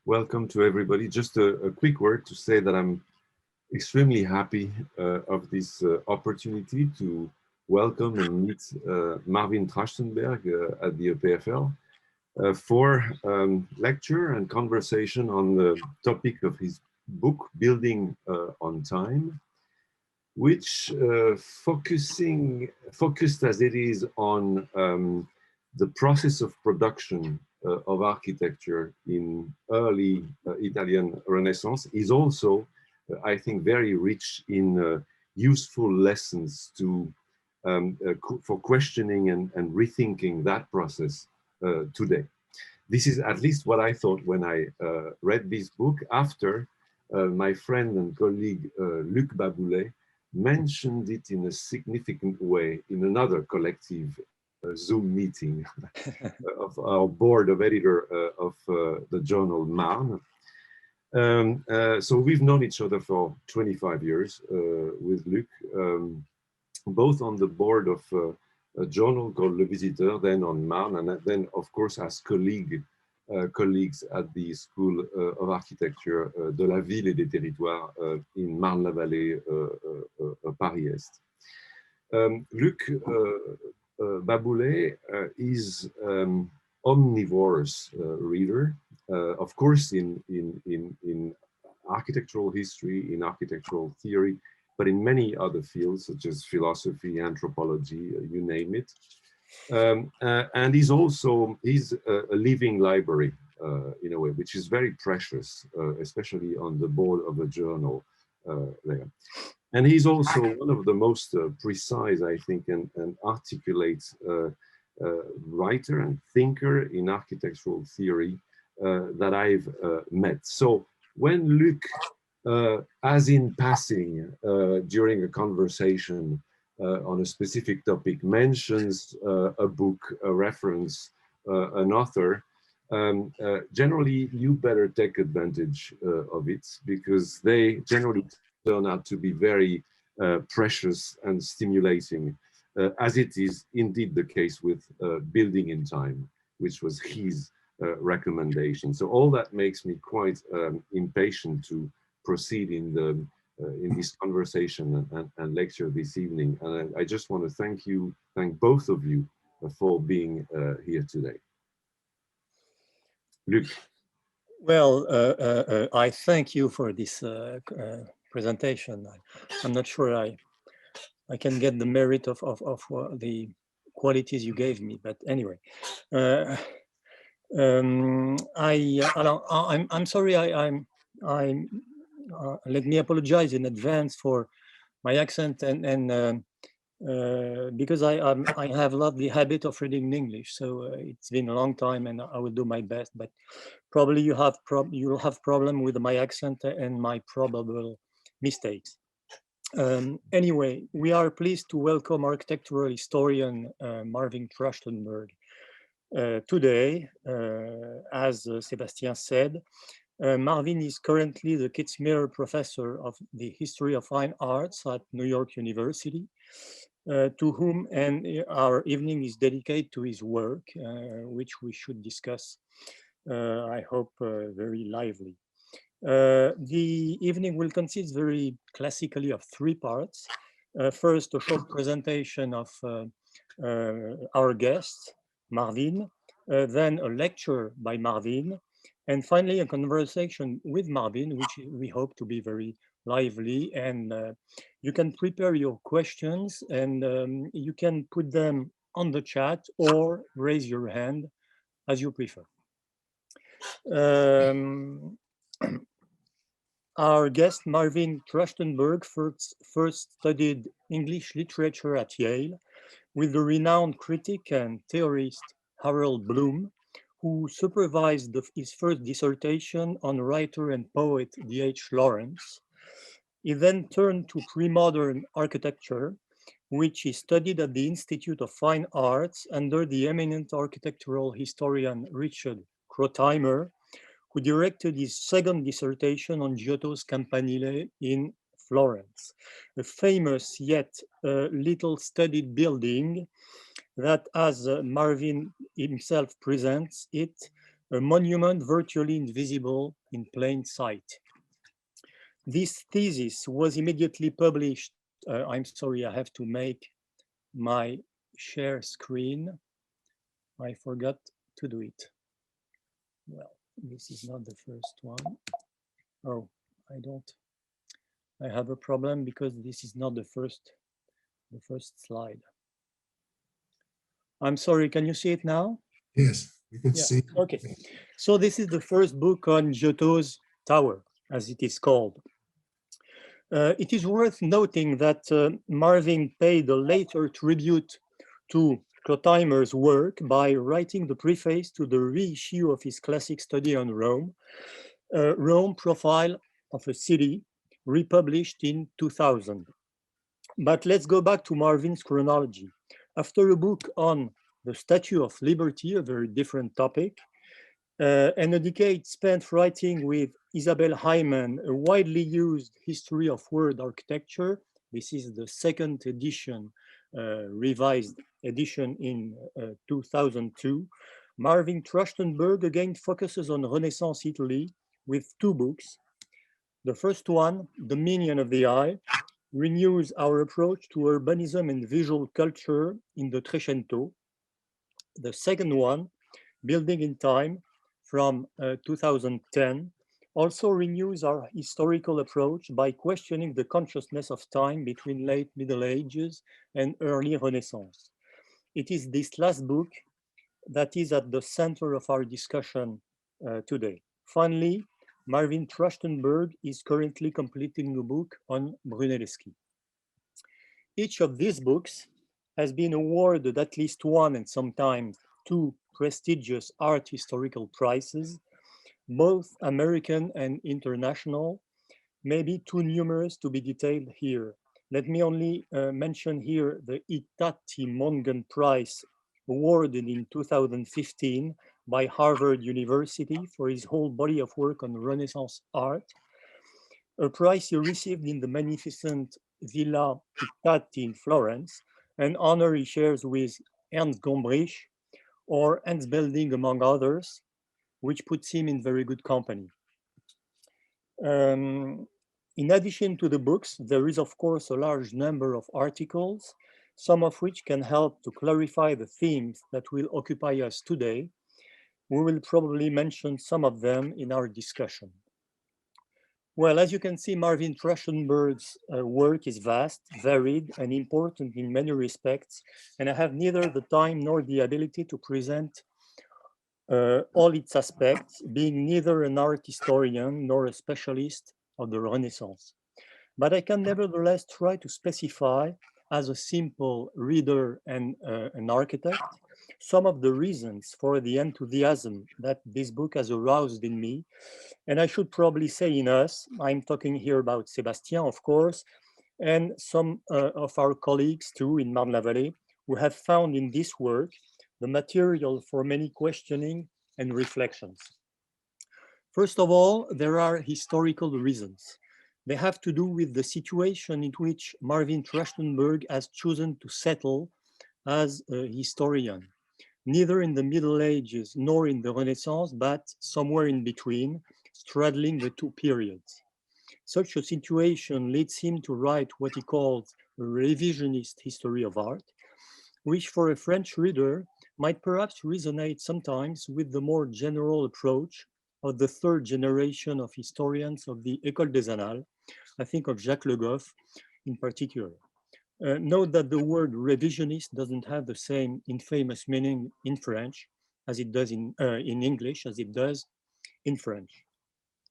Welcome to everybody. Just a quick word to say that I'm extremely happy of this opportunity to welcome and meet Marvin Trachtenberg at the EPFL for lecture and conversation on the topic of his book, Building on Time, which focused as it is on the process of production of architecture in early Italian Renaissance, is also, I think, very rich in useful lessons to for questioning and rethinking that process today. This is at least what I thought when I read this book after my friend and colleague Luc Baboulet mentioned it in a significant way in another collective Zoom meeting of our board of editor of the journal Marne. So we've known each other for 25 years with Luc, both on the board of a journal called Le Visiteur, then on Marne, and then of course as colleagues at the School of Architecture de la Ville et des Territoires in Marne-la-Vallée, Paris-Est. Luc Baboulet is omnivorous reader, of course in architectural history, in architectural theory, but in many other fields such as philosophy, anthropology, you name it. And he's a living library in a way, which is very precious, especially on the board of a journal there. And he's also one of the most precise, I think, and articulate writer and thinker in architectural theory that I've met. So when Luc, as in passing during a conversation on a specific topic, mentions a book, a reference, an author, generally you better take advantage of it, because they generally turn out to be very precious and stimulating, as it is indeed the case with Building in Time, which was his recommendation. So all that makes me quite impatient to proceed in this conversation and lecture this evening. And I just want to thank both of you for being here today. Luc. Well, I thank you for this presentation. I'm not sure I can get the merit of the qualities you gave me, but anyway. I'm sorry. Let me apologize in advance for my accent and because I have loved the habit of reading in English, so it's been a long time, and I will do my best. But probably you'll have problem with my accent and my probable mistakes. Anyway, we are pleased to welcome architectural historian Marvin Trachtenberg today. As Sébastien said, Marvin is currently the Kitzmiller Professor of the History of Fine Arts at New York University, to whom our evening is dedicated to his work, which we should discuss, I hope, very lively. The evening will consist very classically of three parts. First, a short presentation of our guest, Marvin, then a lecture by Marvin, and finally a conversation with Marvin, which we hope to be very lively. And you can prepare your questions, and you can put them on the chat or raise your hand as you prefer. Our guest, Marvin Trachtenberg, first studied English literature at Yale with the renowned critic and theorist Harold Bloom, who supervised his first dissertation on writer and poet D.H. Lawrence. He then turned to pre-modern architecture, which he studied at the Institute of Fine Arts under the eminent architectural historian Richard Crotheimer, who directed his second dissertation on Giotto's Campanile in Florence, a famous yet little studied building that, as Marvin himself presents it, a monument virtually invisible in plain sight. This thesis was immediately published. I'm sorry, I have to make my share screen. I forgot to do it. Well, this is not the first one. Oh, I have a problem because this is not the first slide. I'm sorry, can you see it now? Yes, you can Yeah. see. Okay, so this is the first book on Giotto's tower, as it is called. It is worth noting that Marvin paid a later tribute to Clotheimer's work by writing the preface to the reissue of his classic study on Rome, Rome Profile of a City, republished in 2000. But let's go back to Marvin's chronology. After a book on the Statue of Liberty, a very different topic, and a decade spent writing with Isabel Hyman, a widely used history of word architecture. This is the second edition, revised edition in 2002. Marvin Trachtenberg again focuses on Renaissance Italy with two books. The first one, The Minion of the Eye, renews our approach to urbanism and visual culture in the Trecento. The second one, Building in Time, from 2010, also renews our historical approach by questioning the consciousness of time between late Middle Ages and early Renaissance. It is this last book that is at the center of our discussion today. Finally, Marvin Trachtenberg is currently completing a book on Brunelleschi. Each of these books has been awarded at least one and sometimes two prestigious art historical prizes, both American and international, maybe too numerous to be detailed here. Let me only mention here the Itati Mongan Prize awarded in 2015 by Harvard University for his whole body of work on Renaissance art, a prize he received in the magnificent Villa Itati in Florence, an honor he shares with Ernst Gombrich or Hans Belding, among others, which puts him in very good company. In addition to the books, there is, of course, a large number of articles, some of which can help to clarify the themes that will occupy us today. We will probably mention some of them in our discussion. Well, as you can see, Marvin Trachtenberg's work is vast, varied, and important in many respects, and I have neither the time nor the ability to present all its aspects, being neither an art historian nor a specialist of the Renaissance. But I can nevertheless try to specify, as a simple reader and an architect, some of the reasons for the enthusiasm that this book has aroused in me. And I should probably say in us, I'm talking here about Sébastien, of course, and some of our colleagues too in Marne-la-Vallée, who have found in this work the material for many questioning and reflections. First of all, there are historical reasons. They have to do with the situation in which Marvin Trachtenberg has chosen to settle as a historian, neither in the Middle Ages nor in the Renaissance, but somewhere in between, straddling the two periods. Such a situation leads him to write what he calls a revisionist history of art, which for a French reader might perhaps resonate sometimes with the more general approach of the third generation of historians of the École des Annales. I think of Jacques Le Goff in particular. Note that the word revisionist doesn't have the same infamous meaning in French as it does in English, as it does in French.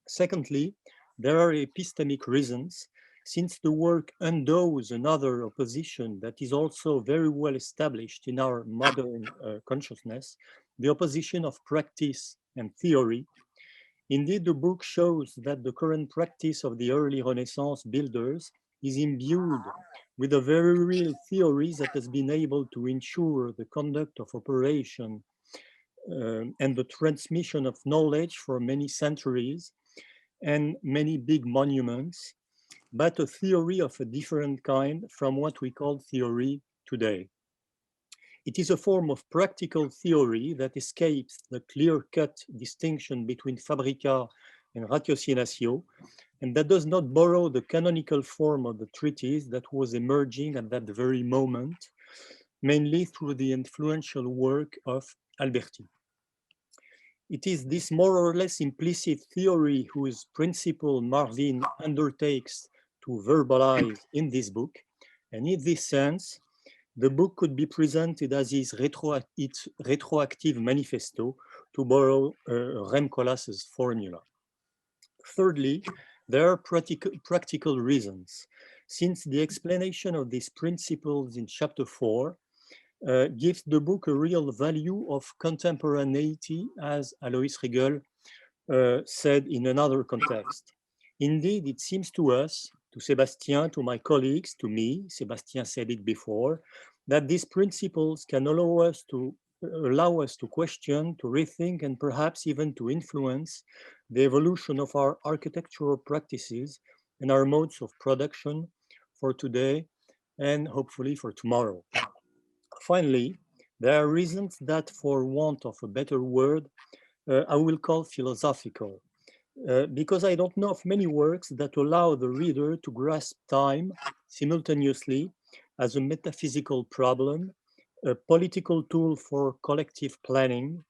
Secondly, there are epistemic reasons, since the work undoes another opposition that is also very well established in our modern consciousness, the opposition of practice and theory. Indeed, the book shows that the current practice of the early Renaissance builders is imbued with a very real theory that has been able to ensure the conduct of operation and the transmission of knowledge for many centuries and many big monuments, but a theory of a different kind from what we call theory today. It is a form of practical theory that escapes the clear-cut distinction between fabrica and ratiocinatio, and that does not borrow the canonical form of the treatise that was emerging at that very moment, mainly through the influential work of Alberti. It is this more or less implicit theory whose principle Marvin undertakes to verbalize in this book, and in this sense, the book could be presented as its retroactive manifesto, to borrow Rem Koolhaas's formula. Thirdly, there are practical reasons, since the explanation of these principles in chapter 4 gives the book a real value of contemporaneity, as Alois Riegel said in another context. Indeed, it seems to us, to Sébastien, to my colleagues, to me, Sébastien said it before, that these principles can allow us to question, to rethink, and perhaps even to influence the evolution of our architectural practices and our modes of production for today and hopefully for tomorrow. Finally, there are reasons that, for want of a better word, I will call philosophical, because I don't know of many works that allow the reader to grasp time simultaneously as a metaphysical problem, a political tool for collective planning,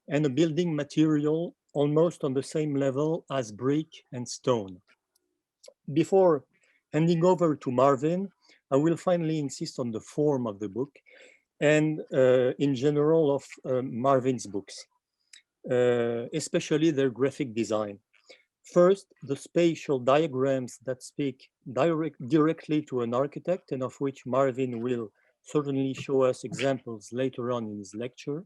and a building material almost on the same level as brick and stone. Before handing over to Marvin, I will finally insist on the form of the book and in general of Marvin's books, especially their graphic design. First, the spatial diagrams that speak directly to an architect, and of which Marvin will certainly show us examples later on in his lecture.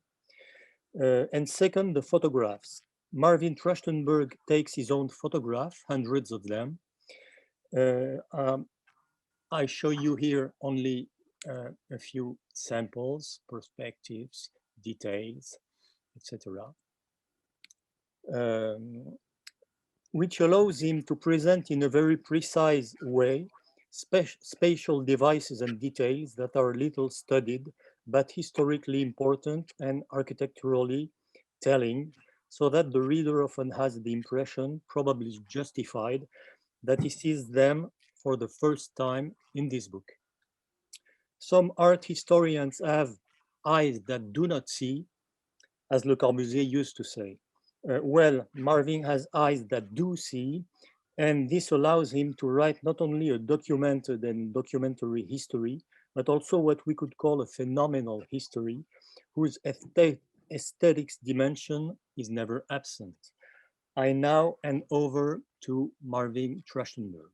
And second, the photographs. Marvin Trachtenberg takes his own photograph, hundreds of them. I show you here only a few samples, perspectives, details, etc. Which allows him to present in a very precise way spatial devices and details that are little studied, but historically important and architecturally telling, so that the reader often has the impression, probably justified, that he sees them for the first time in this book. Some art historians have eyes that do not see, as Le Corbusier used to say. Well, Marvin has eyes that do see, and this allows him to write not only a documented and documentary history, but also what we could call a phenomenal history, whose aesthetics dimension is never absent. I now hand over to Marvin Trachtenberg.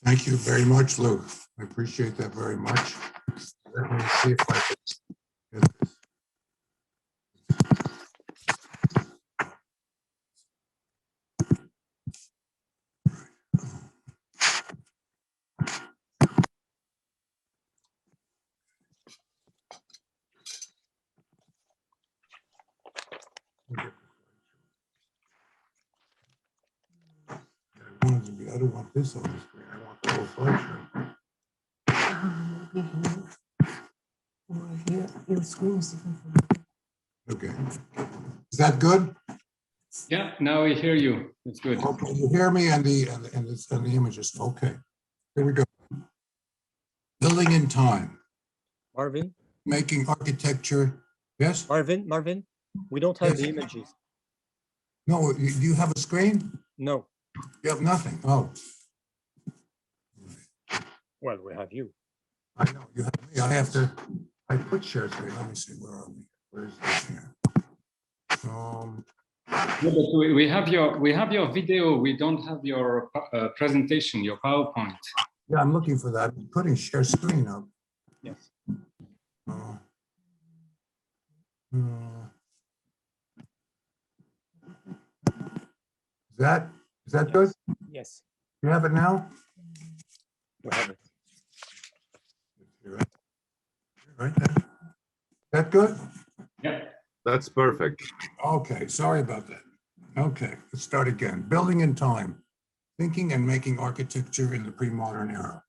Thank you very much, Lou. I appreciate that very much. Let me see if I can get this. I don't want this on the screen. I want the whole slideshow. Here, your screen is different from mine. Okay. Is that good? Yeah, now we hear you. It's good. Okay, you hear me and the images. Okay. Here we go. Building in time. Marvin? Making architecture. Yes? Marvin, we don't have the images. No, do you have a screen? No. You have nothing. Oh. Well, we have you. I know you have me. I put share screen. Let me see. Where are we? Where is this here? Yeah, but we have your video. We don't have your presentation, your PowerPoint. Yeah, I'm looking for that. I'm putting share screen up. Yes. Is that good? Yes. You have it now? We have it. Right there. That good? Yeah. That's perfect. Okay, sorry about that. Okay, let's start again. Building in time, thinking and making architecture in the pre-modern era.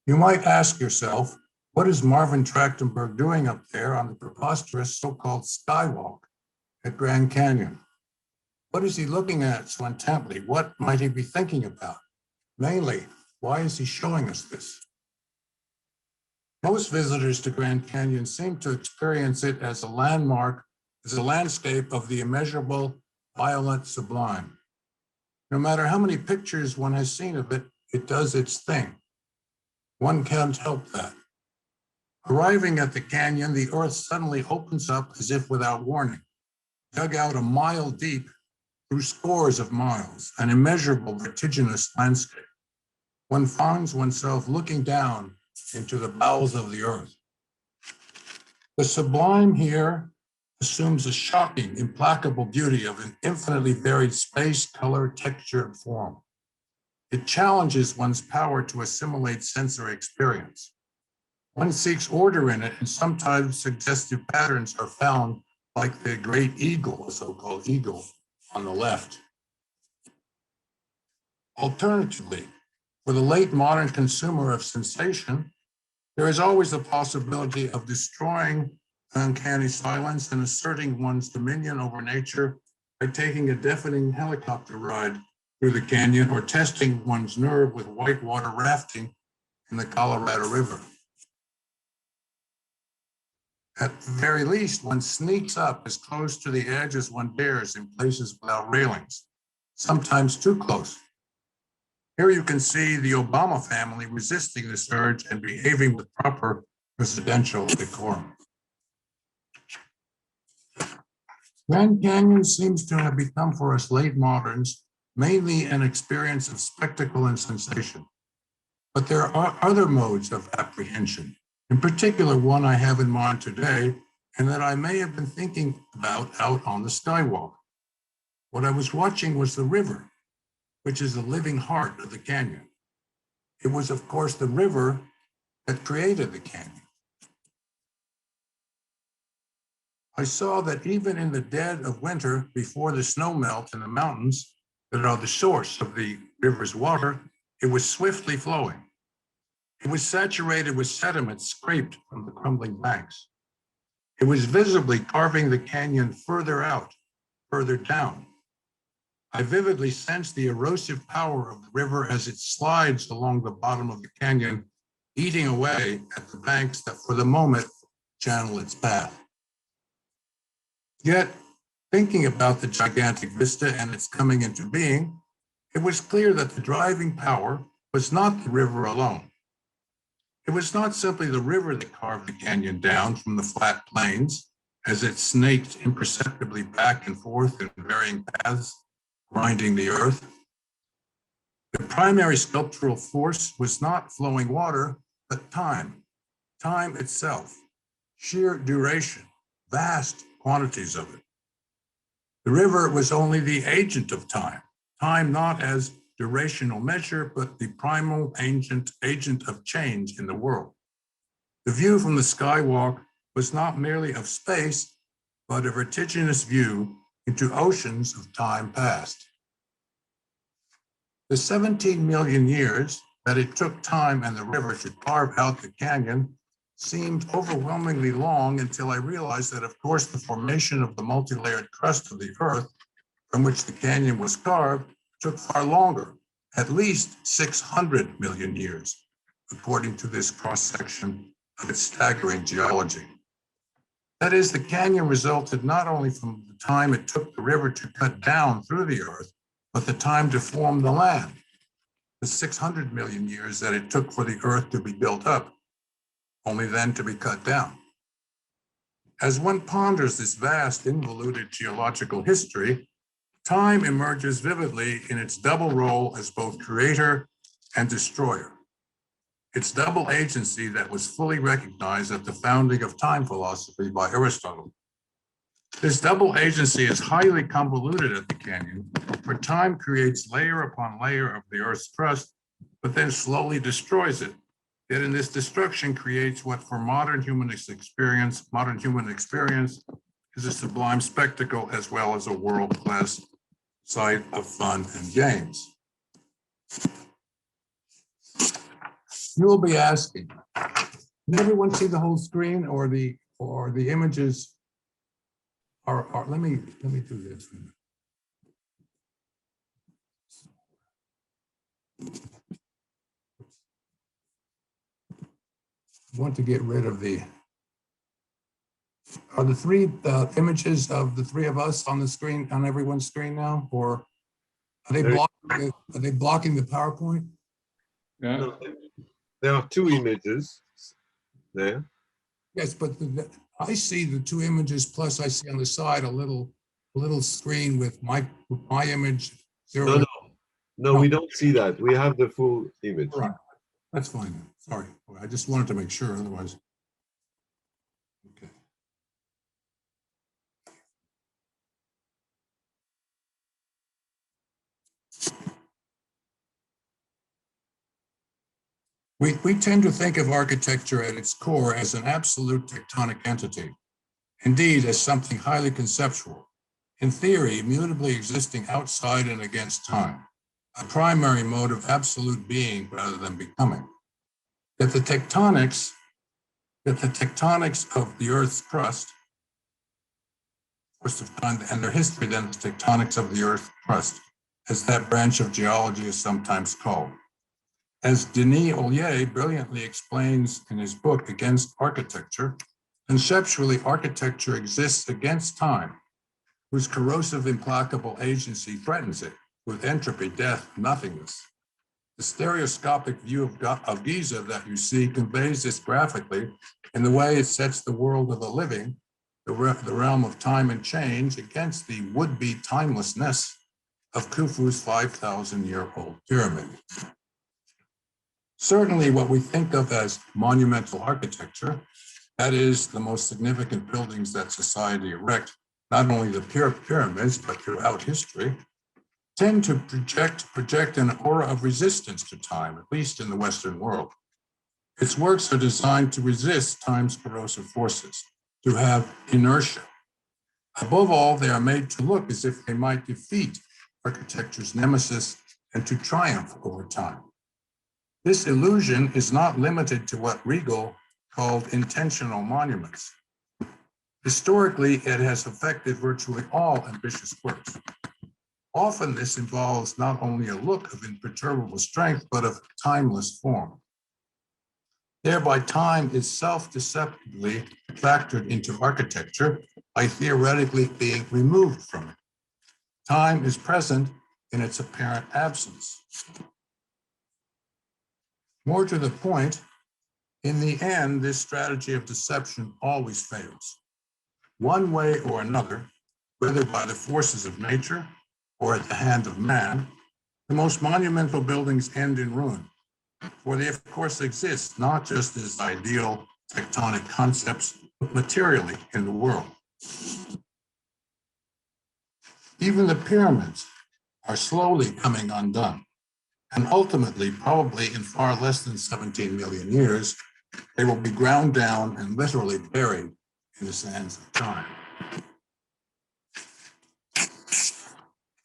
You might ask yourself, what is Marvin Trachtenberg doing up there on the preposterous so-called skywalk at Grand Canyon? What is he looking at so intently? What might he be thinking about? Mainly, why is he showing us this? Most visitors to Grand Canyon seem to experience it as a landmark, as a landscape of the immeasurable, violent sublime. No matter how many pictures one has seen of it, it does its thing. One can't help that. Arriving at the canyon, the earth suddenly opens up as if without warning, dug out a mile deep through scores of miles, an immeasurable vertiginous landscape. One finds oneself looking down into the bowels of the earth. The sublime here assumes a shocking, implacable beauty of an infinitely varied space, color, texture, and form. It challenges one's power to assimilate sensory experience. One seeks order in it, and sometimes suggestive patterns are found, like the great eagle, the so-called eagle, on the left. Alternatively, for the late modern consumer of sensation, there is always the possibility of destroying uncanny silence and asserting one's dominion over nature by taking a deafening helicopter ride through the canyon or testing one's nerve with whitewater rafting in the Colorado River. At the very least, one sneaks up as close to the edge as one dares in places without railings, sometimes too close. Here you can see the Obama family resisting this urge and behaving with proper presidential decorum. Grand Canyon seems to have become for us late moderns mainly an experience of spectacle and sensation. But there are other modes of apprehension, in particular one I have in mind today, and that I may have been thinking about out on the skywalk. What I was watching was the river, which is the living heart of the canyon. It was, of course, the river that created the canyon. I saw that even in the dead of winter, before the snow melt in the mountains that are the source of the river's water, it was swiftly flowing. It was saturated with sediment scraped from the crumbling banks. It was visibly carving the canyon further out, further down. I vividly sensed the erosive power of the river as it slides along the bottom of the canyon, eating away at the banks that for the moment channel its path. Yet, thinking about the gigantic vista and its coming into being, it was clear that the driving power was not the river alone. It was not simply the river that carved the canyon down from the flat plains as it snaked imperceptibly back and forth in varying paths, grinding the earth. The primary sculptural force was not flowing water, but time itself, sheer duration, vast quantities of it. The river was only the agent of time not as durational measure, but the primal agent of change in the world. The view from the skywalk was not merely of space, but a vertiginous view into oceans of time past. The 17 million years that it took time and the river to carve out the canyon seemed overwhelmingly long until I realized that, of course, the formation of the multilayered crust of the earth from which the canyon was carved took far longer, at least 600 million years, according to this cross-section of its staggering geology. That is, the canyon resulted not only from the time it took the river to cut down through the earth, but the time to form the land, the 600 million years that it took for the earth to be built up, only then to be cut down. As one ponders this vast involuted geological history, time emerges vividly in its double role as both creator and destroyer. Its double agency that was fully recognized at the founding of time philosophy by Aristotle. This double agency is highly convoluted at the canyon, where time creates layer upon layer of the earth's crust, but then slowly destroys it. Yet in this destruction creates what for modern human experience is a sublime spectacle as well as a world-class site of fun and games. You will be asking, can everyone see the whole screen, or the images are let me do this. I want to get rid of are the three images of the three of us on the screen, on everyone's screen now, or are they blocking the PowerPoint? Yeah. No, there are two images there. Yes, but I see the two images, plus I see on the side a little screen with my image. No, we don't see that. We have the full image. All right, that's fine. Sorry, I just wanted to make sure, otherwise. Okay. We tend to think of architecture at its core as an absolute tectonic entity, indeed as something highly conceptual, in theory, immutably existing outside and against time, a primary mode of absolute being rather than becoming. That the tectonics of the Earth's crust, first of time, and their history, then the tectonics of the Earth's crust, as that branch of geology is sometimes called. As Denis Ollier brilliantly explains in his book Against Architecture, conceptually, architecture exists against time, whose corrosive, implacable agency threatens it with entropy, death, nothingness. The stereoscopic view of Giza that you see conveys this graphically in the way it sets the world of the living, the realm of time and change, against the would-be timelessness of Khufu's 5,000-year-old pyramid. Certainly what we think of as monumental architecture, that is the most significant buildings that society erect, not only the pyramids, but throughout history, tend to project an aura of resistance to time, at least in the Western world. Its works are designed to resist time's corrosive forces, to have inertia. Above all, they are made to look as if they might defeat architecture's nemesis and to triumph over time. This illusion is not limited to what Riegel called intentional monuments. Historically, it has affected virtually all ambitious works. Often this involves not only a look of imperturbable strength, but of timeless form. Thereby, time is self-deceptively factored into architecture by theoretically being removed from it. Time is present in its apparent absence. More to the point, in the end, this strategy of deception always fails. One way or another, whether by the forces of nature or at the hand of man, the most monumental buildings end in ruin, for they of course exist not just as ideal tectonic concepts, but materially in the world. Even the pyramids are slowly coming undone, and ultimately, probably in far less than 17 million years, they will be ground down and literally buried in the sands of time.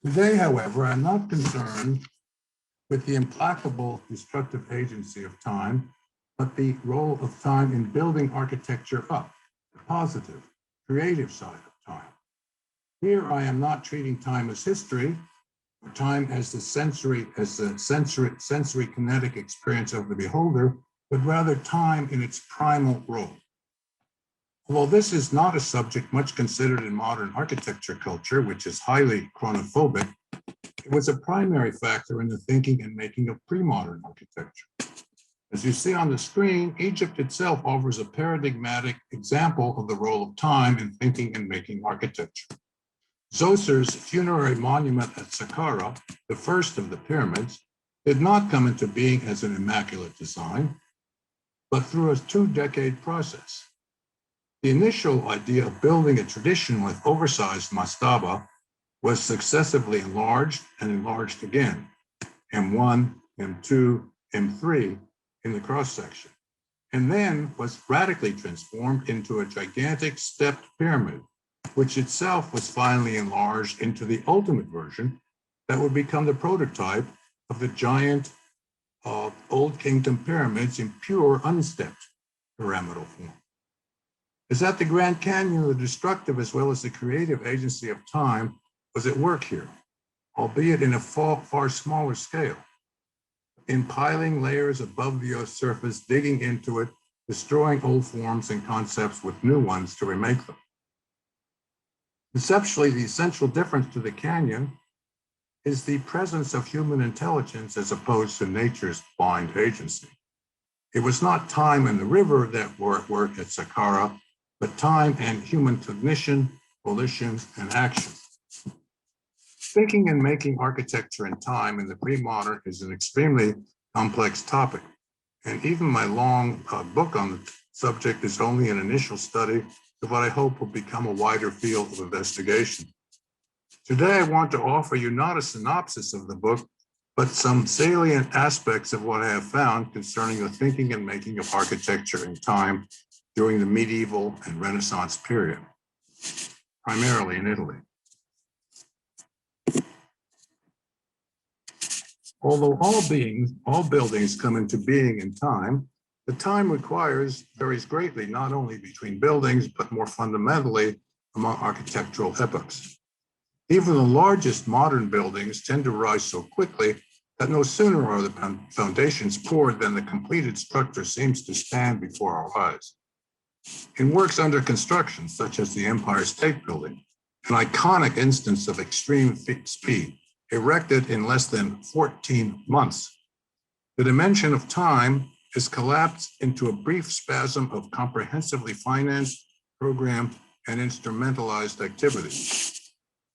Today, however, I'm not concerned with the implacable destructive agency of time, but the role of time in building architecture up, the positive, creative side of time. Here, I am not treating time as history, or time as the sensory kinetic experience of the beholder, but rather time in its primal role. Although this is not a subject much considered in modern architecture culture, which is highly chronophobic, it was a primary factor in the thinking and making of pre-modern architecture. As you see on the screen, Egypt itself offers a paradigmatic example of the role of time in thinking and making architecture. Zoser's funerary monument at Saqqara, the first of the pyramids, did not come into being as an immaculate design, but through a 2-decade process. The initial idea of building a tradition with oversized mastaba was successively enlarged and enlarged again, M1, M2, M3 in the cross-section, and then was radically transformed into a gigantic stepped pyramid, which itself was finally enlarged into the ultimate version that would become the prototype of the giant of Old Kingdom pyramids in pure, unstepped pyramidal form. Is that the Grand Canyon, the destructive as well as the creative agency of time, was at work here, albeit in a far smaller scale, in piling layers above the Earth's surface, digging into it, destroying old forms and concepts with new ones to remake them. Conceptually, the essential difference to the canyon is the presence of human intelligence as opposed to nature's blind agency. It was not time and the river that were at work at Saqqara, but time and human cognition, volition, and action. Thinking and making architecture in time in the pre-modern is an extremely complex topic. And even my long book on the subject is only an initial study of what I hope will become a wider field of investigation. Today, I want to offer you not a synopsis of the book, but some salient aspects of what I have found concerning the thinking and making of architecture in time during the medieval and Renaissance period, primarily in Italy. Although all buildings come into being in time, the time varies greatly, not only between buildings, but more fundamentally among architectural epochs. Even the largest modern buildings tend to rise so quickly that no sooner are the foundations poured than the completed structure seems to stand before our eyes. In works under construction, such as the Empire State Building, an iconic instance of extreme speed, erected in less than 14 months, the dimension of time is collapsed into a brief spasm of comprehensively financed, programmed, and instrumentalized activity.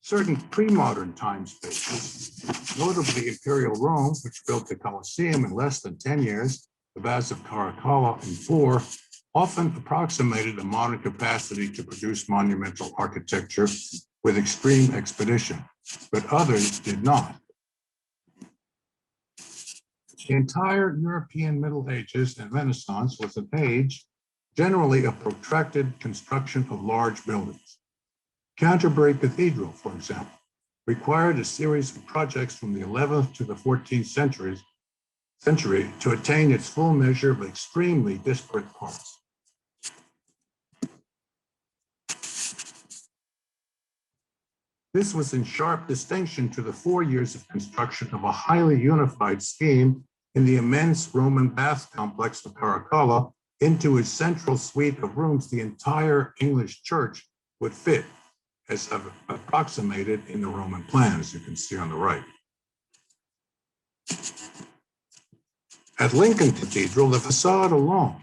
Certain pre-modern time spaces, notably Imperial Rome, which built the Colosseum in less than 10 years, the Baths of Caracalla in 4, often approximated the modern capacity to produce monumental architecture with extreme expedition, but others did not. The entire European Middle Ages and Renaissance was an age generally of protracted construction of large buildings. Canterbury Cathedral, for example, required a series of projects from the 11th to the 14th century to attain its full measure of extremely disparate parts. This was in sharp distinction to the 4 years of construction of a highly unified scheme in the immense Roman bath complex of Caracalla. Into its central suite of rooms, the entire English church would fit, as approximated in the Roman plan, as you can see on the right. At Lincoln Cathedral, the facade alone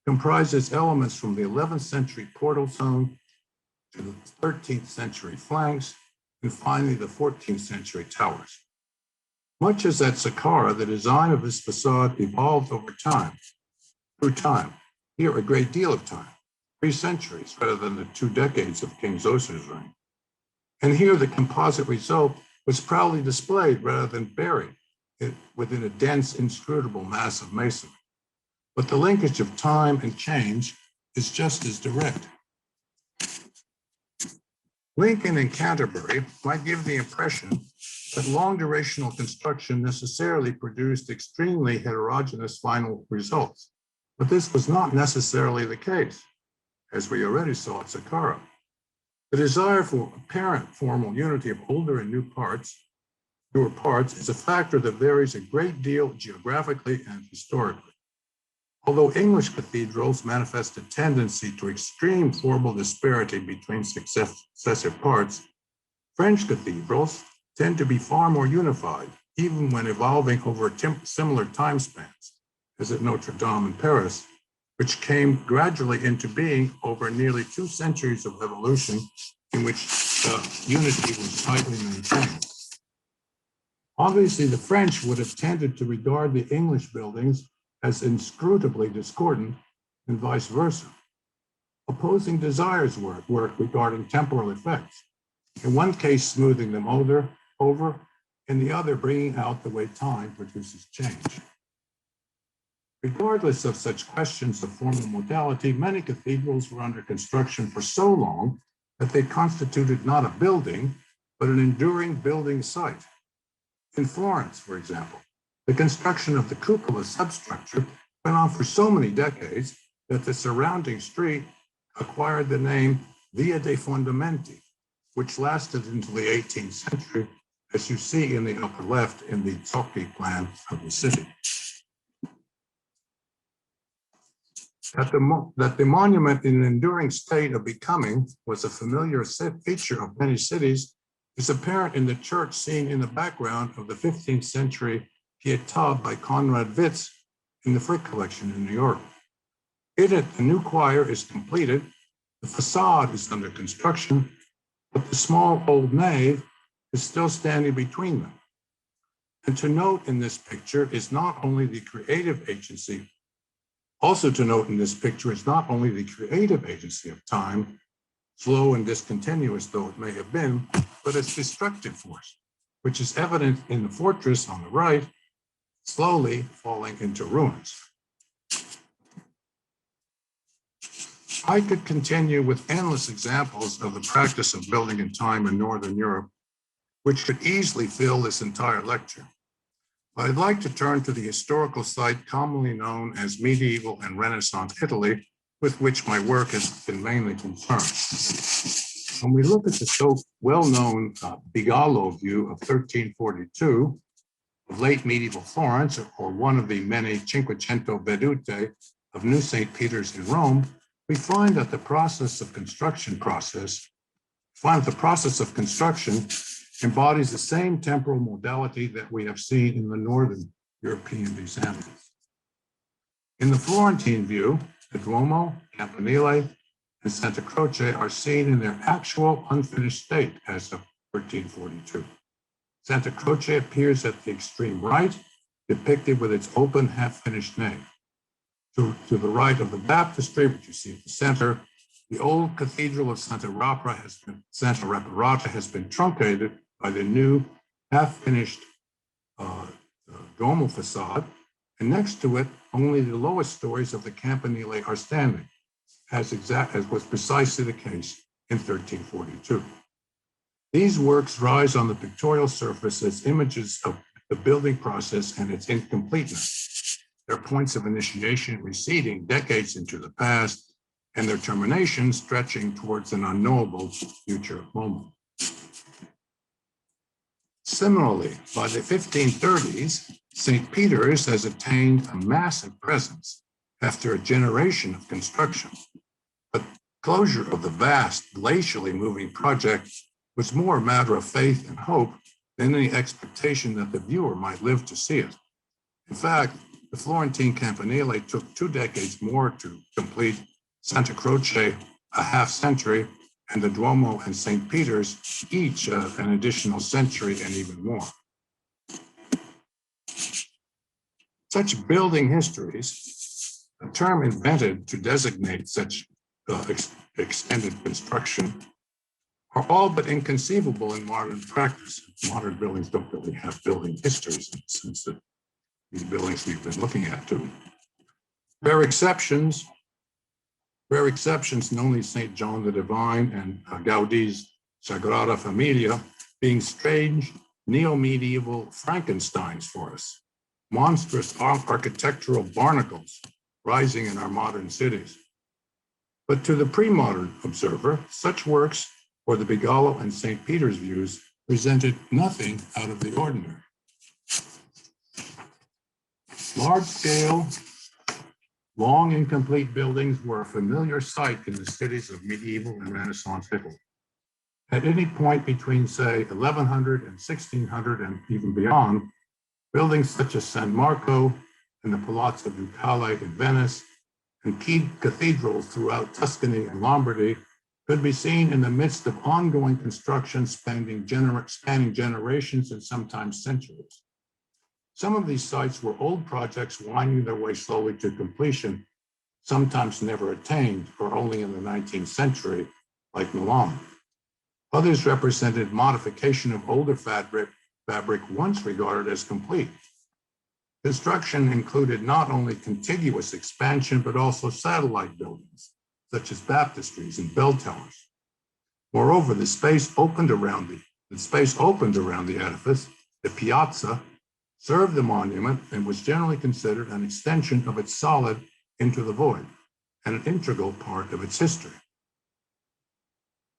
comprises elements from the 11th century portal zone to the 13th century flanks, and finally the 14th century towers. Much as at Saqqara, the design of this facade evolved through time, here a great deal of time, 3 centuries rather than the 2 decades of King Zoser's reign. And here the composite result was proudly displayed rather than buried within a dense, inscrutable mass of masonry. But the linkage of time and change is just as direct. Lincoln and Canterbury might give the impression that long durational construction necessarily produced extremely heterogeneous final results, but this was not necessarily the case, as we already saw at Saqqara. The desire for apparent formal unity of older and newer parts is a factor that varies a great deal geographically and historically. Although English cathedrals manifest a tendency to extreme formal disparity between successive parts, French cathedrals tend to be far more unified, even when evolving over similar time spans, as at Notre Dame in Paris, which came gradually into being over nearly 2 centuries of evolution in which unity was tightly maintained. Obviously, the French would have tended to regard the English buildings as inscrutably discordant and vice versa. Opposing desires were at work regarding temporal effects, in one case smoothing them over, in the other bringing out the way time produces change. Regardless of such questions of formal modality, many cathedrals were under construction for so long that they constituted not a building, but an enduring building site. In Florence, for example, The construction of the cupola substructure went on for so many decades that the surrounding street acquired the name Via dei Fondamenti, which lasted until the 18th century, as you see in the upper left in the Zocchi plan of the city. That the monument in an enduring state of becoming was a familiar feature of many cities is apparent in the church seen in the background of the 15th century Pietà by Conrad Witz in the Frick collection in New York. In it, the new choir is completed, the facade is under construction, but the small old nave is still standing between them. And to note in this picture is not only the creative agency, also to note in this picture is not only the creative agency of time, slow and discontinuous though it may have been, but its destructive force, which is evident in the fortress on the right, slowly falling into ruins. I could continue with endless examples of the practice of building in time in Northern Europe, which could easily fill this entire lecture. But I'd like to turn to the historical site commonly known as medieval and Renaissance Italy, with which my work has been mainly concerned. When we look at the so well-known Bigalo view of 1342 of late medieval Florence, or one of the many Cinquecento vedute of New St. Peter's in Rome, we find that the process of construction embodies the same temporal modality that we have seen in the Northern European examples. In the Florentine view, the Duomo, Campanile, and Santa Croce are seen in their actual unfinished state as of 1342. Santa Croce appears at the extreme right, depicted with its open half-finished nave. To the right of the baptistry, which you see at the center, the old cathedral of Santa Reparata has been truncated by the new half-finished Duomo facade, and next to it, only the lowest stories of the Campanile are standing, as was precisely the case in 1342. These works rise on the pictorial surface as images of the building process and its incompleteness, their points of initiation receding decades into the past, and their termination stretching towards an unknowable future moment. Similarly, by the 1530s, St. Peter's has attained a massive presence after a generation of construction. But closure of the vast, glacially moving project was more a matter of faith and hope than any expectation that the viewer might live to see it. In fact, the Florentine Campanile took 2 decades more to complete, Santa Croce a half century, and the Duomo and St. Peter's each an additional century and even more. Such building histories, a term invented to designate such extended construction, are all but inconceivable in modern practice. Modern buildings don't really have building histories in the sense that these buildings we've been looking at do. Rare exceptions, and only St. John the Divine and Gaudi's Sagrada Familia being strange neo-medieval Frankensteins for us, monstrous architectural barnacles rising in our modern cities. But to the pre-modern observer, such works, or the Bigalo and St. Peter's views, presented nothing out of the ordinary. Large-scale, long incomplete buildings were a familiar sight in the cities of medieval and Renaissance Italy. At any point between, say, 1100 and 1600 and even beyond, buildings such as San Marco and the Palazzo Ducale in Venice and key cathedrals throughout Tuscany and Lombardy could be seen in the midst of ongoing construction spanning generations and sometimes centuries. Some of these sites were old projects winding their way slowly to completion, sometimes never attained or only in the 19th century, like Milan. Others represented modification of older fabric once regarded as complete. Construction included not only contiguous expansion, but also satellite buildings, such as baptistries and bell towers. Moreover, the space opened around the edifice, the piazza, served the monument and was generally considered an extension of its solid into the void and an integral part of its history.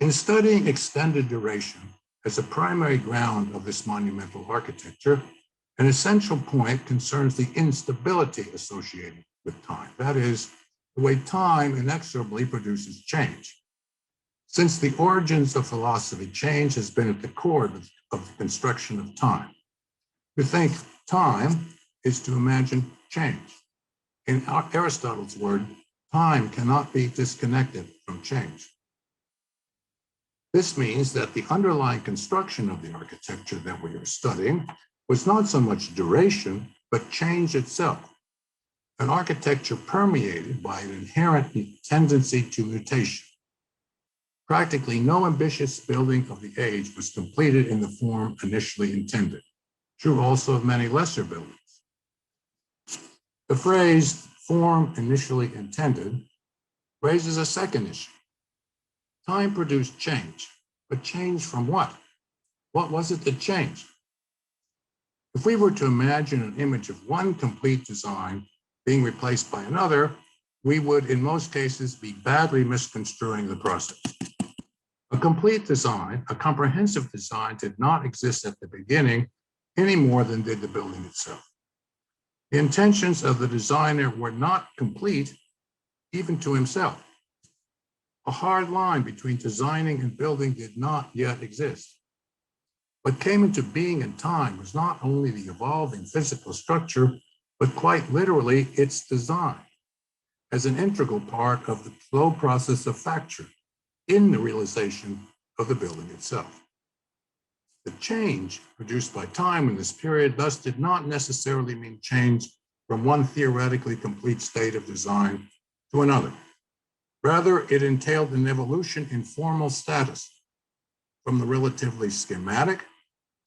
In studying extended duration as a primary ground of this monumental architecture, an essential point concerns the instability associated with time. That is, the way time inexorably produces change. Since the origins of philosophy, change has been at the core of the construction of time. To think time is to imagine change. In Aristotle's word, time cannot be disconnected from change. This means that the underlying construction of the architecture that we are studying was not so much duration, but change itself, an architecture permeated by an inherent tendency to mutation. Practically no ambitious building of the age was completed in the form initially intended. True also of many lesser buildings. The phrase form initially intended raises a second issue. Time produced change, but change from what? What was it that changed? If we were to imagine an image of one complete design being replaced by another, we would in most cases be badly misconstruing the process. A complete design, a comprehensive design, did not exist at the beginning any more than did the building itself. The intentions of the designer were not complete even to himself. A hard line between designing and building did not yet exist. What came into being in time was not only the evolving physical structure, but quite literally its design as an integral part of the slow process of facture in the realization of the building itself. The change produced by time in this period thus did not necessarily mean change from one theoretically complete state of design to another. Rather, it entailed an evolution in formal status from the relatively schematic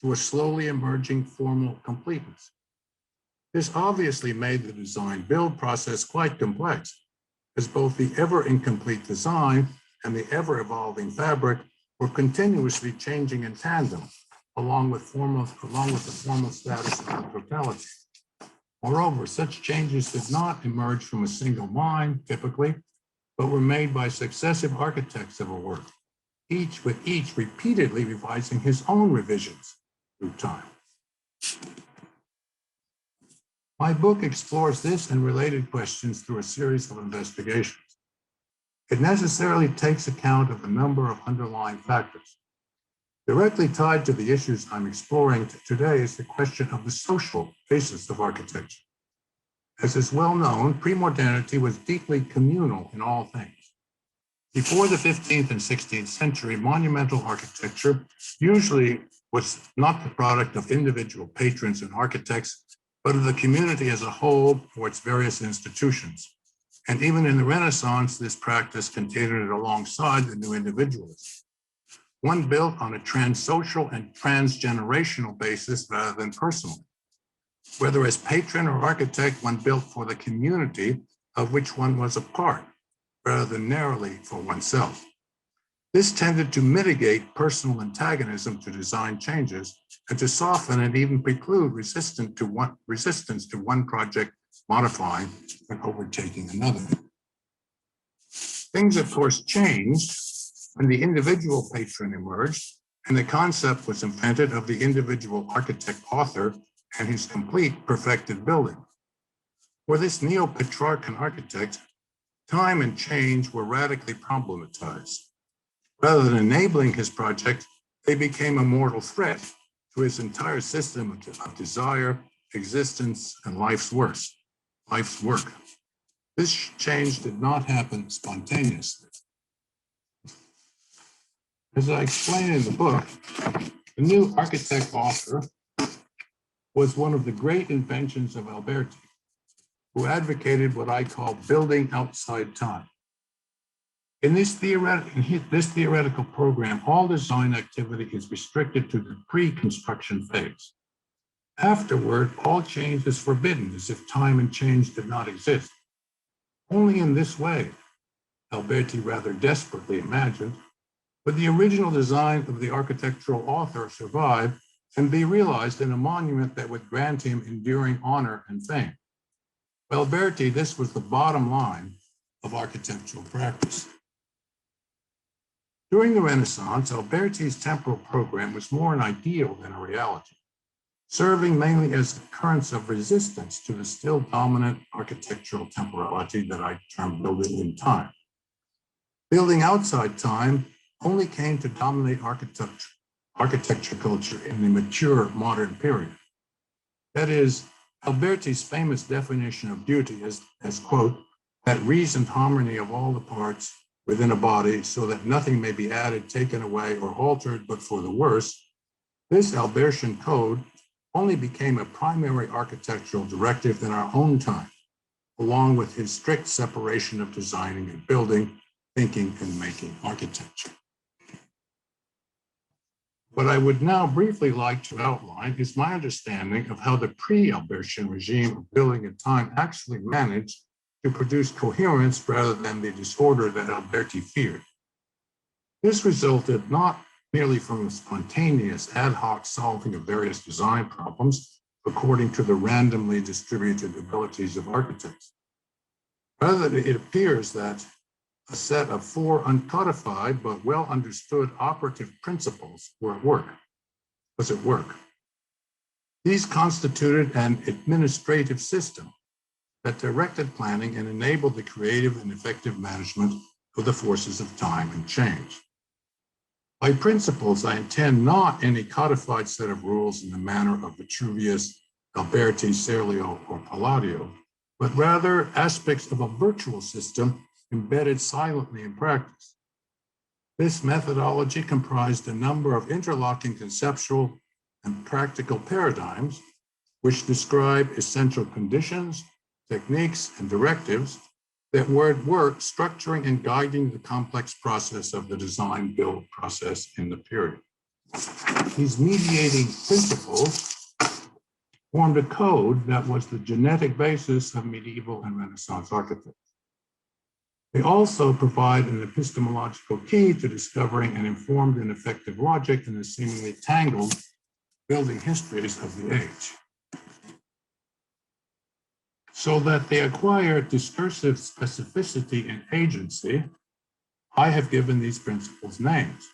to a slowly emerging formal completeness. This obviously made the design-build process quite complex, as both the ever-incomplete design and the ever-evolving fabric were continuously changing in tandem, along with the formal status of the totality. Moreover, such changes did not emerge from a single mind, typically, but were made by successive architects of a work, each repeatedly revising his own revisions through time. My book explores this and related questions through a series of investigations. It necessarily takes account of a number of underlying factors. Directly tied to the issues I'm exploring today is the question of the social basis of architecture. As is well known, pre-modernity was deeply communal in all things. Before the 15th and 16th century, monumental architecture usually was not the product of individual patrons and architects, but of the community as a whole or its various institutions. And even in the Renaissance, this practice continued alongside the new individualism. One built on a transsocial and transgenerational basis rather than personal. Whether as patron or architect, one built for the community of which one was a part, rather than narrowly for oneself. This tended to mitigate personal antagonism to design changes and to soften and even preclude resistance to one project modifying and overtaking another. Things, of course, changed when the individual patron emerged and the concept was invented of the individual architect-author and his complete perfected building. For this neo-Petrarchan architect, time and change were radically problematized. Rather than enabling his project, they became a mortal threat to his entire system of desire, existence, and life's work. This change did not happen spontaneously. As I explain in the book, the new architect-author was one of the great inventions of Alberti, who advocated what I call building outside time. In this theoretical program, all design activity is restricted to the pre-construction phase. Afterward, all change is forbidden, as if time and change did not exist. Only in this way, Alberti rather desperately imagined, would the original design of the architectural author survive and be realized in a monument that would grant him enduring honor and fame. For Alberti, this was the bottom line of architectural practice. During the Renaissance, Alberti's temporal program was more an ideal than a reality, serving mainly as a current of resistance to the still dominant architectural temporality that I term building in time. Building outside time only came to dominate architecture culture in the mature modern period. That is, Alberti's famous definition of beauty as quote, that reasoned harmony of all the parts within a body so that nothing may be added, taken away, or altered but for the worse. This Albertian code only became a primary architectural directive in our own time, along with his strict separation of designing and building, thinking and making architecture. What I would now briefly like to outline is my understanding of how the pre-Albertian regime of building in time actually managed to produce coherence rather than the disorder that Alberti feared. This resulted not merely from a spontaneous ad hoc solving of various design problems according to the randomly distributed abilities of architects. Rather, it appears that a set of 4 uncodified but well understood operative principles were at work. Was at work. These constituted an administrative system that directed planning and enabled the creative and effective management of the forces of time and change. By principles, I intend not any codified set of rules in the manner of Vitruvius, Alberti, Serlio, or Palladio, but rather aspects of a virtual system embedded silently in practice. This methodology comprised a number of interlocking conceptual and practical paradigms which describe essential conditions, techniques, and directives that were at work structuring and guiding the complex process of the design-build process in the period. These mediating principles formed a code that was the genetic basis of medieval and Renaissance architecture. They also provide an epistemological key to discovering an informed and effective logic in the seemingly tangled building histories of the age. So that they acquire discursive specificity and agency, I have given these principles names,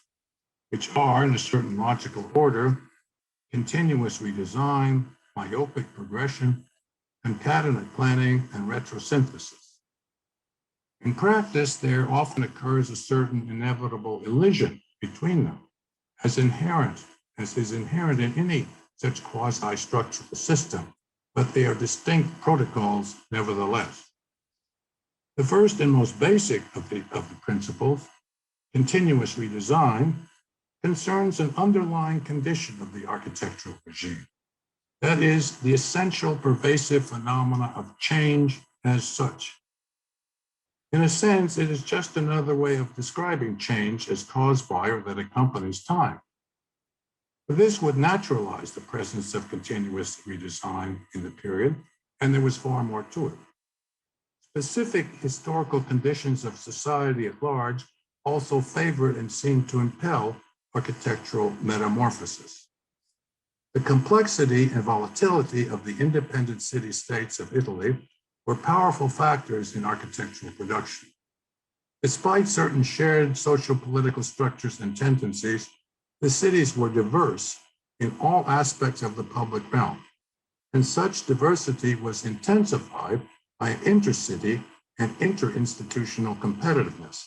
which are, in a certain logical order, continuous redesign, myopic progression, concatenate planning, and retrosynthesis. In practice, there often occurs a certain inevitable elision between them, as is inherent in any such quasi-structural system, but they are distinct protocols nevertheless. The first and most basic of the principles, continuous redesign, concerns an underlying condition of the architectural regime. That is, the essential pervasive phenomena of change as such. In a sense, it is just another way of describing change as caused by or that accompanies time. But this would naturalize the presence of continuous redesign in the period, and there was far more to it. Specific historical conditions of society at large also favored and seemed to impel architectural metamorphosis. The complexity and volatility of the independent city-states of Italy were powerful factors in architectural production. Despite certain shared social-political structures and tendencies, the cities were diverse in all aspects of the public realm, and such diversity was intensified by intercity and interinstitutional competitiveness.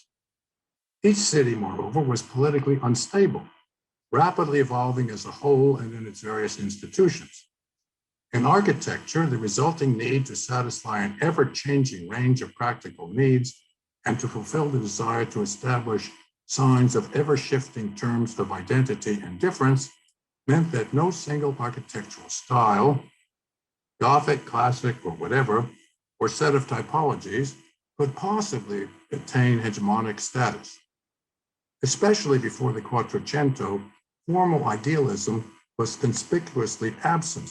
Each city, moreover, was politically unstable, rapidly evolving as a whole and in its various institutions. In architecture, the resulting need to satisfy an ever-changing range of practical needs and to fulfill the desire to establish signs of ever-shifting terms of identity and difference meant that no single architectural style, Gothic, classic, or whatever, or set of typologies could possibly attain hegemonic status. Especially before the Quattrocento, formal idealism was conspicuously absent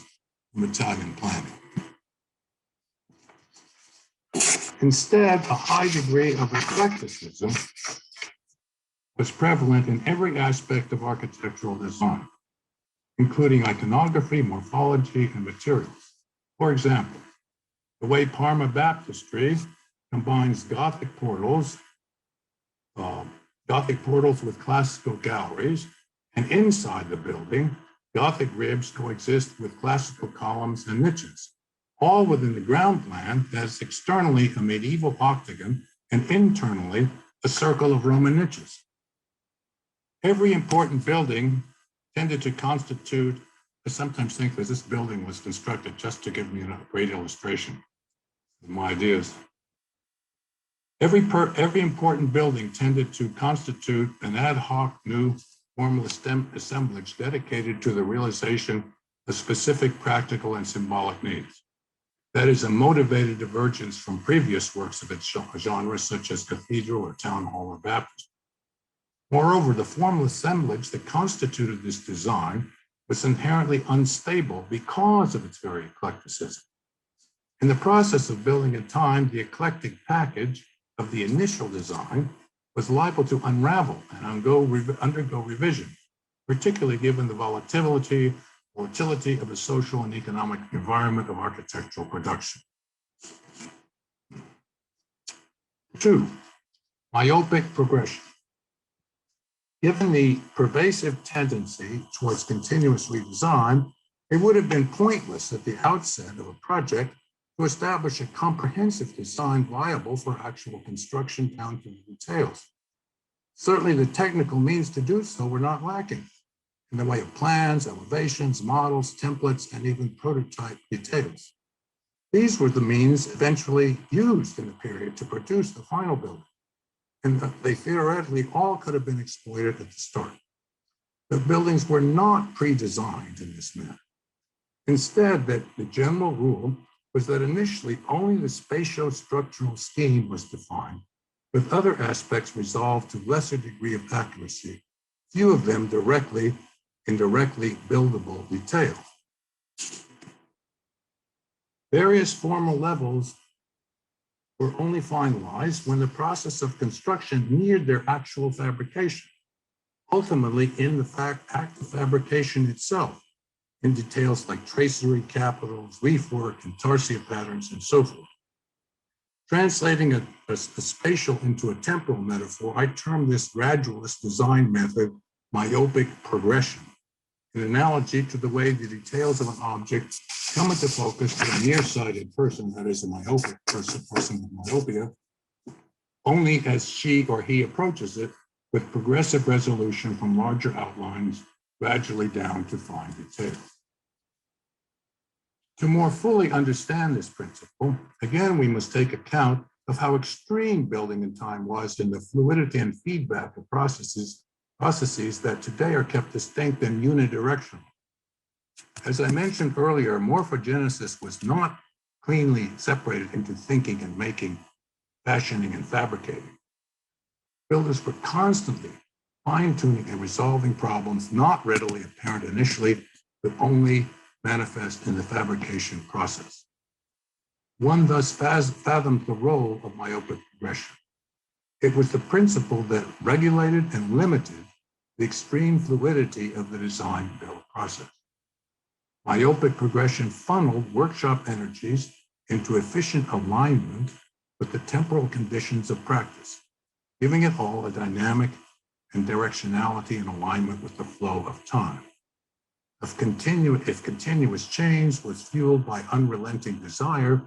from Italian planning. Instead, a high degree of eclecticism was prevalent in every aspect of architectural design. including iconography, morphology, and materials. For example, the way Parma Baptistry combines Gothic portals with classical galleries, and inside the building, Gothic ribs coexist with classical columns and niches, all within the ground plan that is externally a medieval octagon and internally a circle of Roman niches. Every important building tended to constitute, I sometimes think that this building was constructed just to give me a great illustration of my ideas. Every important building tended to constitute an ad hoc new formal assemblage dedicated to the realization of specific practical and symbolic needs. That is a motivated divergence from previous works of its genre, such as cathedral or town hall or baptistry. Moreover, the formal assemblage that constituted this design was inherently unstable because of its very eclecticism. In the process of building in time, the eclectic package of the initial design was liable to unravel and undergo revision, particularly given the volatility of the social and economic environment of architectural production. 2, myopic progression. Given the pervasive tendency towards continuous redesign, it would have been pointless at the outset of a project to establish a comprehensive design viable for actual construction down to the details. Certainly the technical means to do so were not lacking in the way of plans, elevations, models, templates, and even prototype details. These were the means eventually used in the period to produce the final building, and they theoretically all could have been exploited at the start. The buildings were not pre-designed in this manner. Instead, the general rule was that initially only the spatio-structural scheme was defined, with other aspects resolved to lesser degree of accuracy, few of them indirectly buildable detail. Various formal levels were only finalized when the process of construction neared their actual fabrication, ultimately in the act of fabrication itself, in details like tracery, capitals, leaf work, and tarsia patterns, and so forth. Translating a spatial into a temporal metaphor, I term this gradualist design method myopic progression, an analogy to the way the details of an object come into focus for a nearsighted person, that is a myopic person with myopia, only as she or he approaches it with progressive resolution from larger outlines gradually down to fine detail. To more fully understand this principle, again, we must take account of how extreme building in time was in the fluidity and feedback of processes that today are kept distinct and unidirectional. As I mentioned earlier, morphogenesis was not cleanly separated into thinking and making, fashioning and fabricating. Builders were constantly fine-tuning and resolving problems not readily apparent initially, but only manifest in the fabrication process. One thus fathomed the role of myopic progression. It was the principle that regulated and limited the extreme fluidity of the design build process. Myopic progression funneled workshop energies into efficient alignment with the temporal conditions of practice, giving it all a dynamic and directionality in alignment with the flow of time. If continuous change was fueled by unrelenting desire,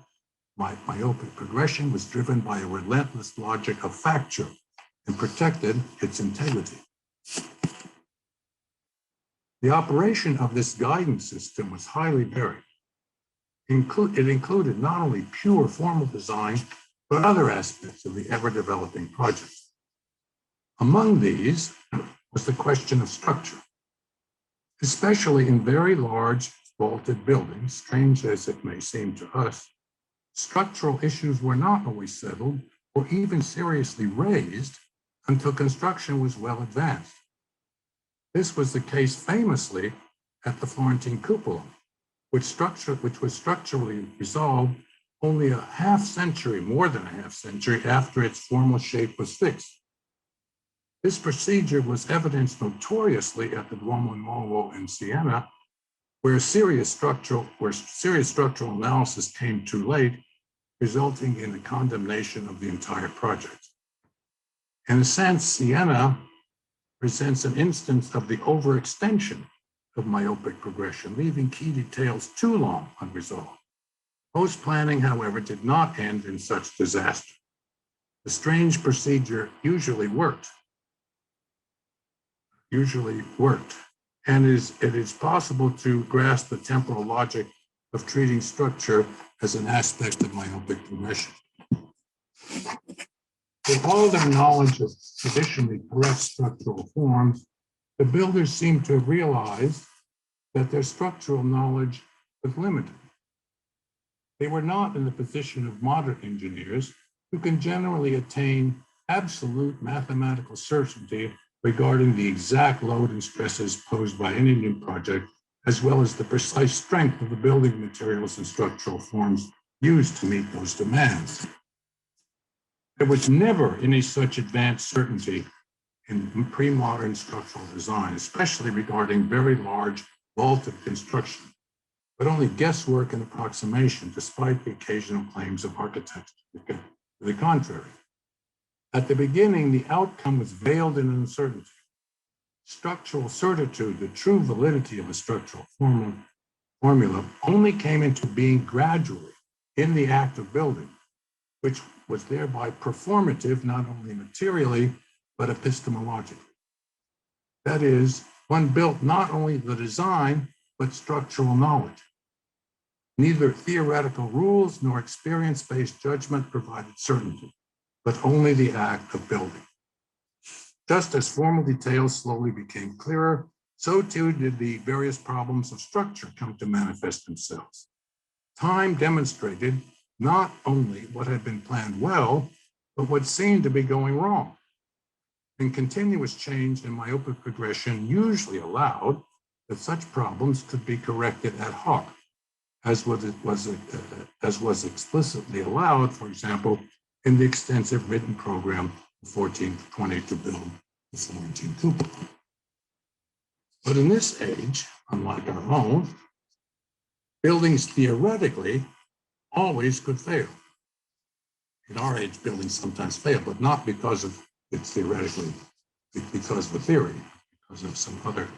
myopic progression was driven by a relentless logic of facture and protected its integrity. The operation of this guidance system was highly varied. It included not only pure formal design, but other aspects of the ever-developing project. Among these was the question of structure. Especially in very large vaulted buildings, strange as it may seem to us, structural issues were not always settled or even seriously raised until construction was well advanced. This was the case famously at the Florentine cupola, which was structurally resolved only more than a half century after its formal shape was fixed. This procedure was evidenced notoriously at the Duomo Nuovo in Siena where serious structural analysis came too late, resulting in the condemnation of the entire project. In a sense, Siena presents an instance of the overextension of myopic progression, leaving key details too long unresolved. Post-planning, however, did not end in such disaster. The strange procedure usually worked, and it is possible to grasp the temporal logic of treating structure as an aspect of myopic progression. With all their knowledge of traditionally correct structural forms, the builders seem to have realized that their structural knowledge was limited. They were not in the position of modern engineers who can generally attain absolute mathematical certainty regarding the exact load and stresses posed by any new project, as well as the precise strength of the building materials and structural forms used to meet those demands. There was never any such advanced certainty in pre-modern structural design, especially regarding very large vaulted construction, but only guesswork and approximation, despite the occasional claims of architects to the contrary. At the beginning, the outcome was veiled in uncertainty. Structural certitude, the true validity of a structural formula, only came into being gradually in the act of building, which was thereby performative not only materially, but epistemologically. That is, one built not only the design, but structural knowledge. Neither theoretical rules nor experience-based judgment provided certainty, but only the act of building. Just as formal details slowly became clearer, so too did the various problems of structure come to manifest themselves. Time demonstrated not only what had been planned well, but what seemed to be going wrong. And continuous change in myopic progression usually allowed that such problems could be corrected ad hoc, as was explicitly allowed, for example, in the extensive written program of 1420 to build the Florentine cupola. But in this age, unlike our own, buildings theoretically always could fail. In our age, buildings sometimes fail, but not because of it's theoretically, because of a theory, because of some other,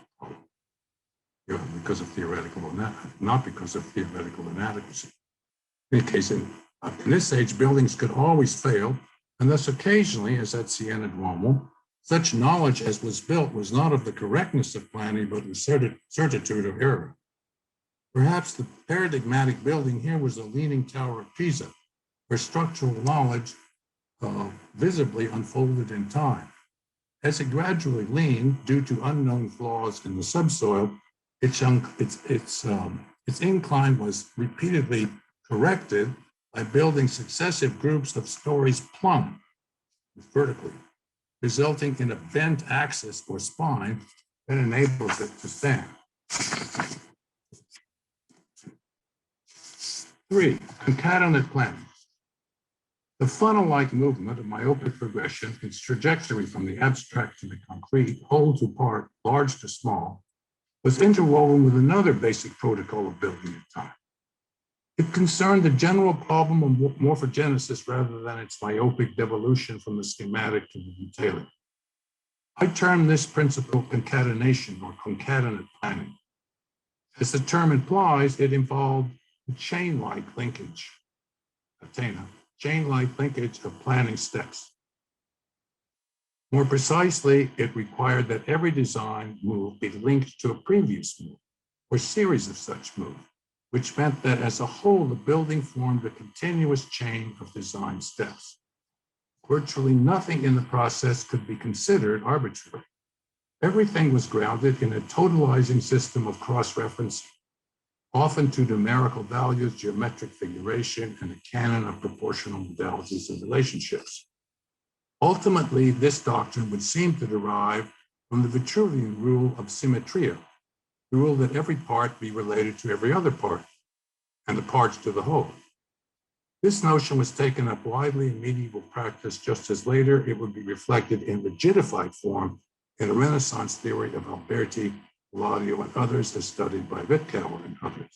because of theoretical, not because of theoretical inadequacy. In any case, in this age, buildings could always fail, and thus occasionally, as at Siena Duomo, such knowledge as was built was not of the correctness of planning, but the certitude of error. Perhaps the paradigmatic building here was the Leaning Tower of Pisa, where structural knowledge visibly unfolded in time. As it gradually leaned due to unknown flaws in the subsoil, its incline was repeatedly corrected by building successive groups of stories plumb vertically, resulting in a bent axis or spine that enables it to stand. 3, concatenate planning. The funnel-like movement of myopic progression, its trajectory from the abstract to the concrete, whole to part, large to small, was interwoven with another basic protocol of building at time. It concerned the general problem of morphogenesis rather than its myopic devolution from the schematic to the detailing. I term this principle concatenation or concatenate planning. As the term implies, it involved a chain-like linkage, chain-like linkage of planning steps. More precisely, it required that every design move be linked to a previous move or series of such moves, which meant that as a whole, the building formed a continuous chain of design steps. Virtually nothing in the process could be considered arbitrary. Everything was grounded in a totalizing system of cross-referencing, often to numerical values, geometric figuration, and a canon of proportional modalities and relationships. Ultimately, this doctrine would seem to derive from the Vitruvian rule of symmetria, the rule that every part be related to every other part, and the parts to the whole. This notion was taken up widely in medieval practice, just as later it would be reflected in rigidified form in a Renaissance theory of Alberti Palladio and others, as studied by Wittgauer and others.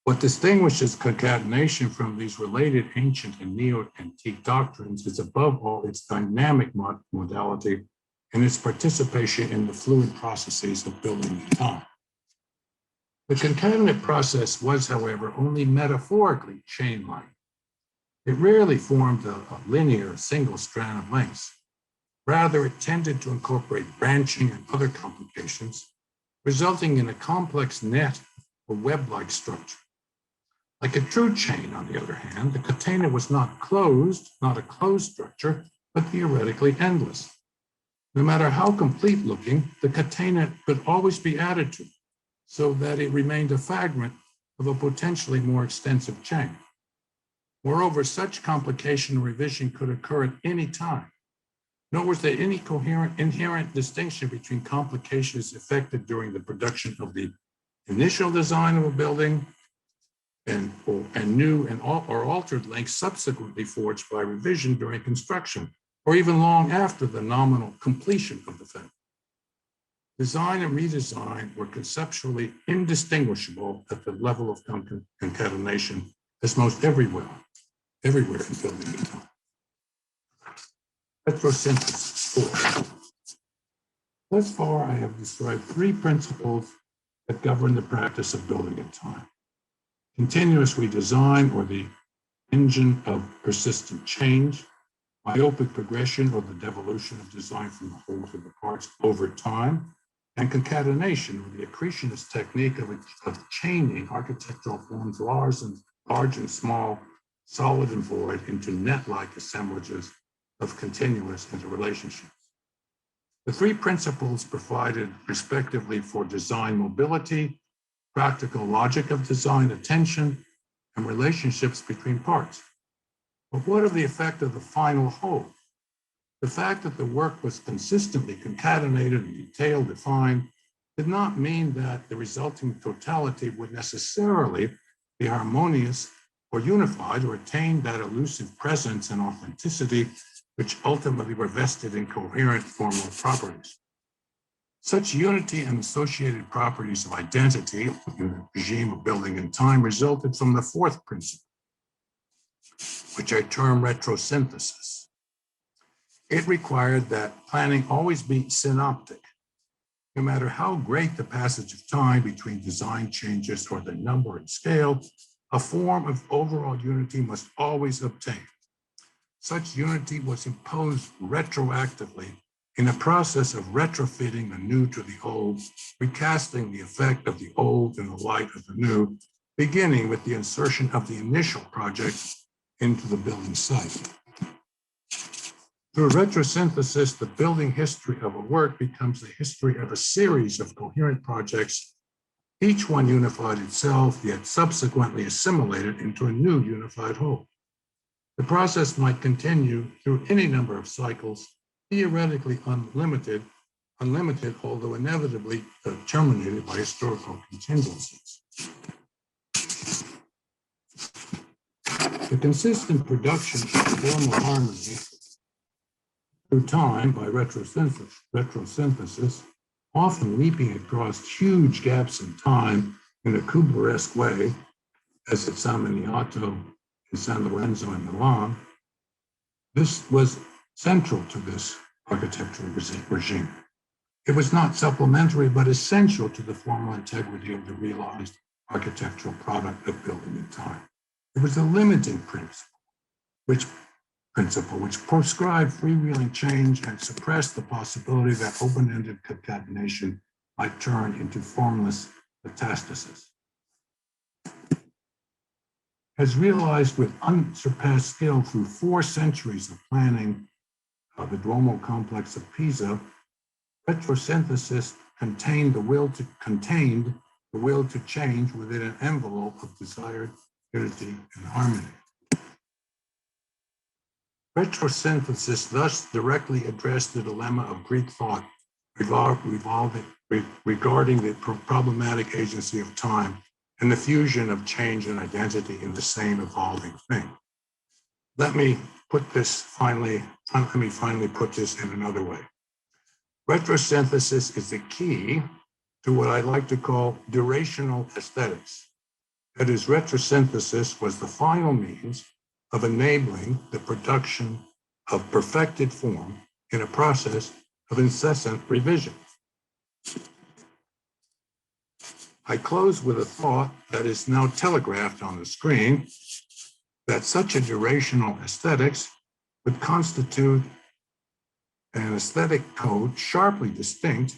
What distinguishes concatenation from these related ancient and neo-antique doctrines is above all its dynamic modality and its participation in the fluid processes of building in time. The concatenate process was, however, only metaphorically chain-like. It rarely formed a linear single strand of links. Rather, it tended to incorporate branching and other complications, resulting in a complex net or web-like structure. Like a true chain, on the other hand, the catena was not a closed structure, but theoretically endless. No matter how complete looking, the catena could always be added to, so that it remained a fragment of a potentially more extensive chain. Moreover, such complication or revision could occur at any time. Nor was there any inherent distinction between complications effected during the production of the initial design of a building and new or altered links subsequently forged by revision during construction, or even long after the nominal completion of the thing. Design and redesign were conceptually indistinguishable at the level of concatenation, as most everywhere in building in time. Retrosynthesis 4. Thus far, I have described three principles that govern the practice of building in time: continuous redesign, or the engine of persistent change; myopic progression, or the devolution of design from the whole to the parts over time; and concatenation, or the accretionist technique of chaining architectural forms large and small, solid and void, into net-like assemblages of continuous interrelationships. The three principles provided respectively for design mobility, practical logic of design attention, and relationships between parts. But what of the effect of the final whole? The fact that the work was consistently concatenated and detail defined did not mean that the resulting totality would necessarily be harmonious or unified or attain that elusive presence and authenticity which ultimately were vested in coherent formal properties. Such unity and associated properties of identity in the regime of building in time resulted from the fourth principle, which I term retrosynthesis. It required that planning always be synoptic. No matter how great the passage of time between design changes or the number and scale, a form of overall unity must always obtain. Such unity was imposed retroactively in a process of retrofitting the new to the old, recasting the effect of the old in the light of the new, beginning with the insertion of the initial project into the building site. Through retrosynthesis, the building history of a work becomes the history of a series of coherent projects, each one unified itself, yet subsequently assimilated into a new unified whole. The process might continue through any number of cycles, theoretically unlimited, although inevitably terminated by historical contingencies. The consistent production of formal harmony through time by retrosynthesis, often leaping across huge gaps in time in a Kubler-esque way, as at San Miniato in San Lorenzo in Milan. This was central to this architectural regime. It was not supplementary, but essential to the formal integrity of the realized architectural product of building in time. It was a limiting principle, which proscribed freewheeling change and suppressed the possibility that open-ended concatenation might turn into formless metastasis. Has realized with unsurpassed skill through 4 centuries of planning the Duomo complex of Pisa, retrosynthesis contained the will to change within an envelope of desired unity and harmony. Retrosynthesis thus directly addressed the dilemma of Greek thought regarding the problematic agency of time and the fusion of change and identity in the same evolving thing. Let me finally put this in another way. Retrosynthesis is the key to what I like to call durational aesthetics. That is, retrosynthesis was the final means of enabling the production of perfected form in a process of incessant revision. I close with a thought that is now telegraphed on the screen, that such a durational aesthetics would constitute an aesthetic code sharply distinct,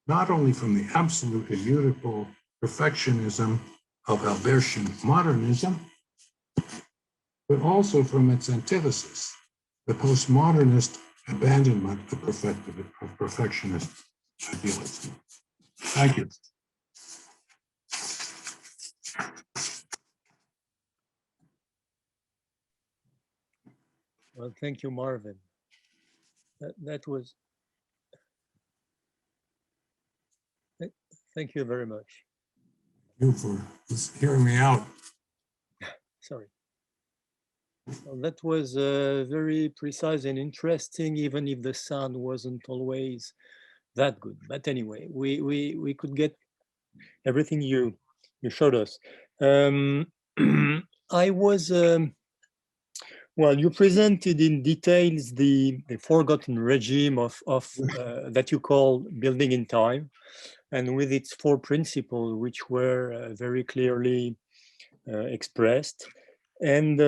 not only from the absolute immutable perfectionism of Albertian modernism, but also from its antithesis, the postmodernist abandonment of perfectionist idealism. Thank you. Well, thank you, Marvin. That was, thank you very much. Thank you for hearing me out. Sorry. Well, that was very precise and interesting, even if the sound wasn't always that good. But anyway, we could get everything you showed us. I was, well, you presented in details the forgotten regime of that you call building in time, and with its 4 principles, which were very clearly expressed, and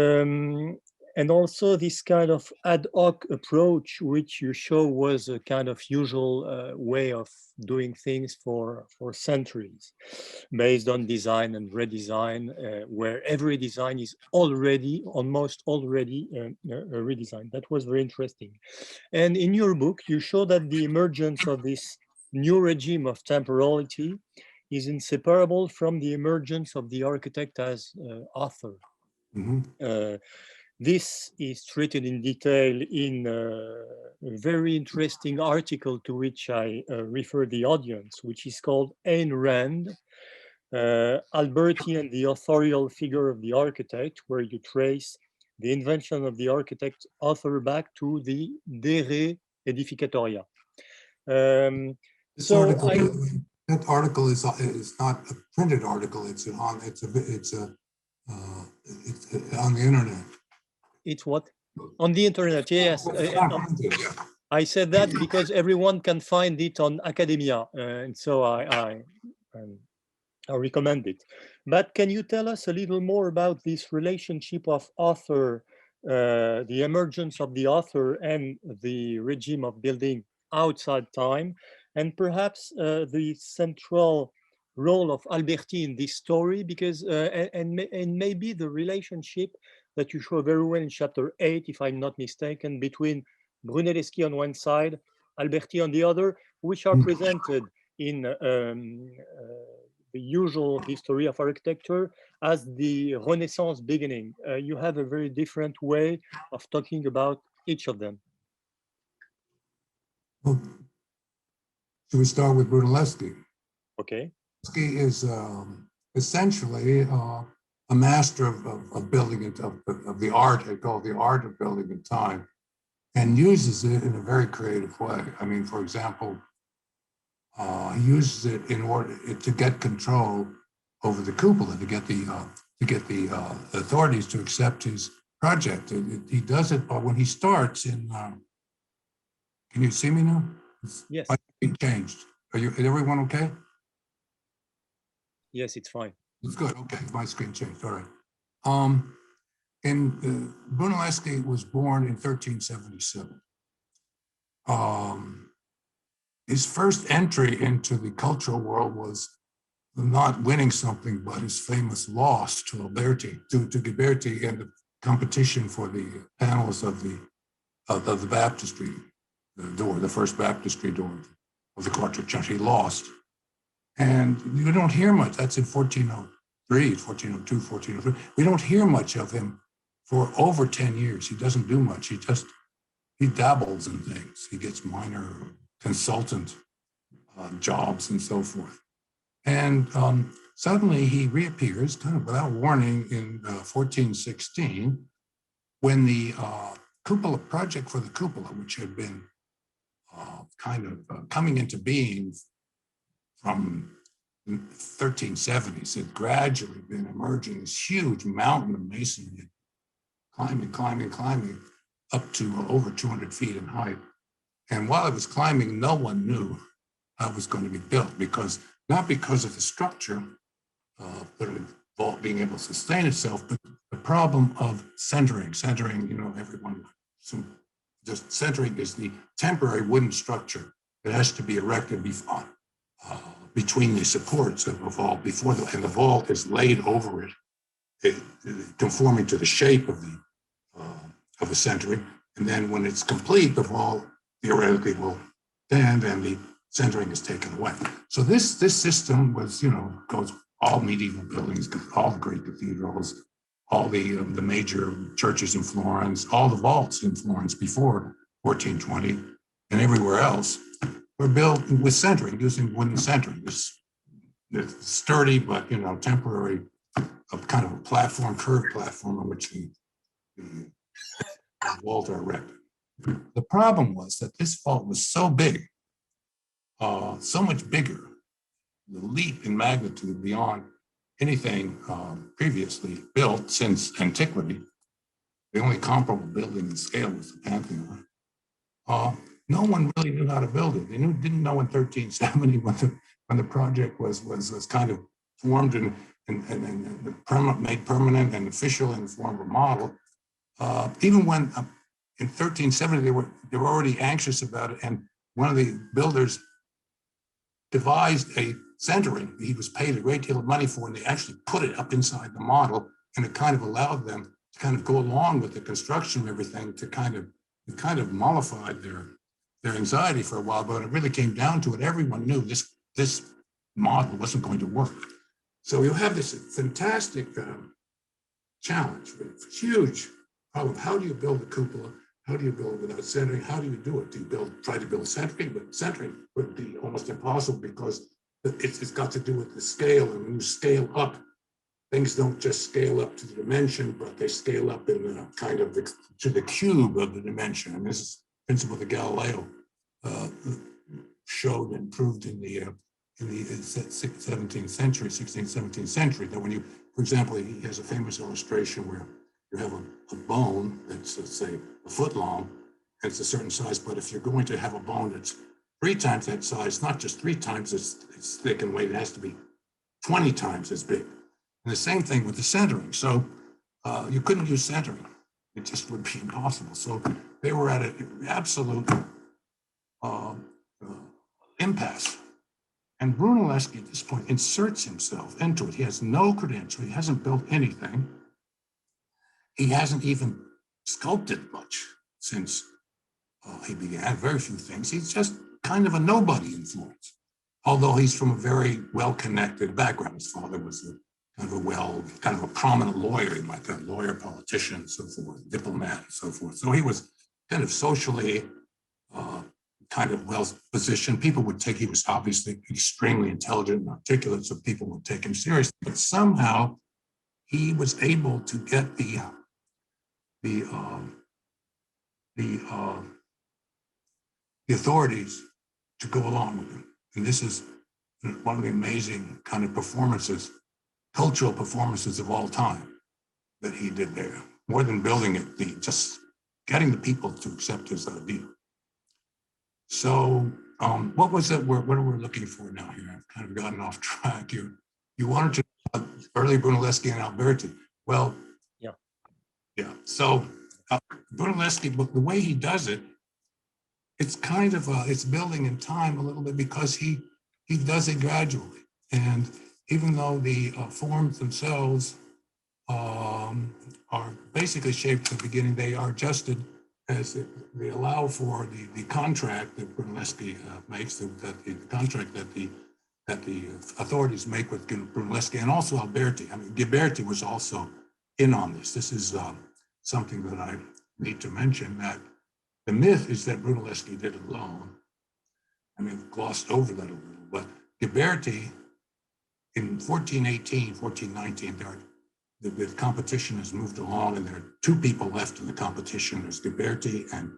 also this kind of ad hoc approach, which you show was a kind of usual way of doing things for centuries, based on design and redesign, where every design is almost already redesigned. That was very interesting. And in your book, you show that the emergence of this new regime of temporality is inseparable from the emergence of the architect as author. Mm-hmm. This is treated in detail in a very interesting article to which I refer the audience, which is called Ayn Rand, Alberti and the authorial figure of the architect, where you trace the invention of the architect author back to the De Re Edificatoria. That article is not a printed article. It's on the internet. It's what? On the internet, yes. I said that because everyone can find it on academia, and so I recommend it. But can you tell us a little more about this relationship of author, the emergence of the author and the regime of building outside time, and perhaps the central role of Alberti in this story, because and maybe the relationship that you show very well in chapter 8, if I'm not mistaken, between Brunelleschi on one side, Alberti on the other, which are presented in the usual history of architecture as the Renaissance beginning. You have a very different way of talking about each of them. Well, should we start with Brunelleschi? Okay. Brunelleschi is essentially a master of building of the art, I call it the art of building in time, and uses it in a very creative way. I mean, for example, he uses it in order to get control over the cupola, to get the authorities to accept his project. He does it when he starts in. Can you see me now? Yes. My screen changed. Is everyone okay? Yes, it's fine. It's good. Okay, my screen changed. All right. Brunelleschi was born in 1377. His first entry into the cultural world was not winning something, but his famous loss to Alberti, to Ghiberti, in the competition for the panels of the baptistry door, the first baptistry door of the Quarter Church. He lost. And you don't hear much. That's in 1403, 1402, 1403. We don't hear much of him for over 10 years. He doesn't do much. He dabbles in things. He gets minor consultant jobs and so forth. And suddenly he reappears, kind of without warning, in 1416, when the cupola project for the cupola, which had been coming into being from the 1370s. It gradually been emerging this huge mountain of masonry, climbing up to over 200 feet in height. And while it was climbing, no one knew how it was going to be built, not because of the structure, being able to sustain itself, but the problem of centering, everyone, just centering is the temporary wooden structure that has to be erected between the supports of the vault and the vault is laid over it, conforming to the shape of the centering. And then when it's complete, the vault theoretically will stand and the centering is taken away. So this system was, goes all medieval buildings, all the great cathedrals, all the major churches in Florence, all the vaults in Florence before 1420 and everywhere else were built with centering, using wooden centering. This sturdy but temporary, kind of a platform, curved platform on which the vault are erected. The problem was that this vault was so big, so much bigger, the leap in magnitude beyond anything previously built since antiquity. The only comparable building in scale was the Pantheon. No one really knew how to build it. They didn't know in 1370 when the project was kind of formed and made permanent and official in the form of a model. Even when in 1370 they were already anxious about it, and one of the builders devised a centering that he was paid a great deal of money for, and they actually put it up inside the model, and it kind of allowed them to kind of go along with the construction of everything to kind of mollified their anxiety for a while. But when it really came down to it, everyone knew this model wasn't going to work. So you have this fantastic challenge, huge problem. How do you build a cupola? How do you build without centering? How do you do it? Do you try to build centering? But centering would be almost impossible because it's got to do with the scale. And when you scale up, things don't just scale up to the dimension, but they scale up in the kind of to the cube of the dimension. And this is a principle that Galileo showed and proved in the 17th century, 16th, 17th century, that when you, for example, he has a famous illustration where you have a bone that's, let's say, a foot long, and it's a certain size, but if you're going to have a bone that's 3 times that size, not just 3 times it's thick and weight, it has to be 20 times as big. And the same thing with the centering. So you couldn't use centering. It just would be impossible. So they were at an absolute impasse. And Brunelleschi at this point inserts himself into it. He has no credential. He hasn't built anything. He hasn't even sculpted much since he began, very few things. He's just kind of a nobody in Florence, although he's from a very well-connected background. His father was kind of a prominent lawyer, you might say, lawyer, politician, so forth, diplomat, and so forth. So he was kind of socially kind of well-positioned. He was obviously extremely intelligent and articulate, so people would take him seriously. But somehow he was able to get the authorities to go along with him. And this is one of the amazing kind of performances, cultural performances of all time that he did there. More than building it, just getting the people to accept his idea. So what was it? What are we looking for now here? I've kind of gotten off track here. You wanted to early Brunelleschi and Alberti. Well, yeah. So Brunelleschi, the way he does it, it's kind of it's building in time a little bit because he does it gradually. And even though the forms themselves are basically shaped at the beginning, they are adjusted as they allow for the contract that Brunelleschi makes, the contract that the authorities make with Brunelleschi and also Alberti. I mean, Ghiberti was also in on this. This is something that I need to mention, that the myth is that Brunelleschi did it alone. I mean, glossed over that a little, but Ghiberti in 1418, 1419, the competition has moved along and there are 2 people left in the competition. There's Ghiberti and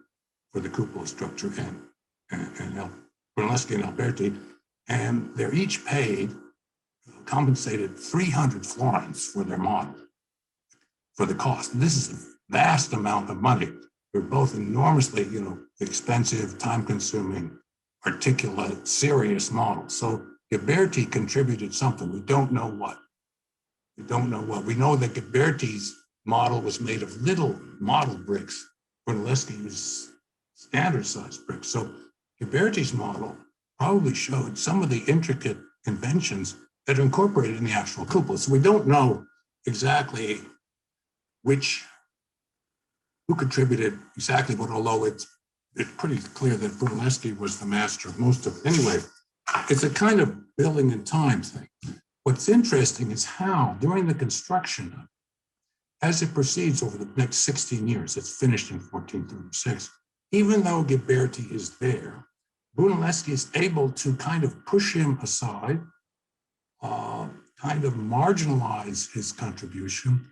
for the cupola structure and and Brunelleschi and Alberti, and they're each compensated 300 florins for their model, for the cost. And this is a vast amount of money. They're both enormously, expensive, time-consuming, articulate, serious models. So Ghiberti contributed something. We don't know what. We don't know what. We know that Ghiberti's model was made of little model bricks. Brunelleschi used standard-sized bricks. So Ghiberti's model probably showed some of the intricate conventions that are incorporated in the actual cupola. So we don't know exactly who contributed exactly what, although it's pretty clear that Brunelleschi was the master of most of it. Anyway, it's a kind of building in time thing. What's interesting is how, during the construction, as it proceeds over the next 16 years, it's finished in 1436, even though Ghiberti is there, Brunelleschi is able to kind of push him aside, kind of marginalize his contribution,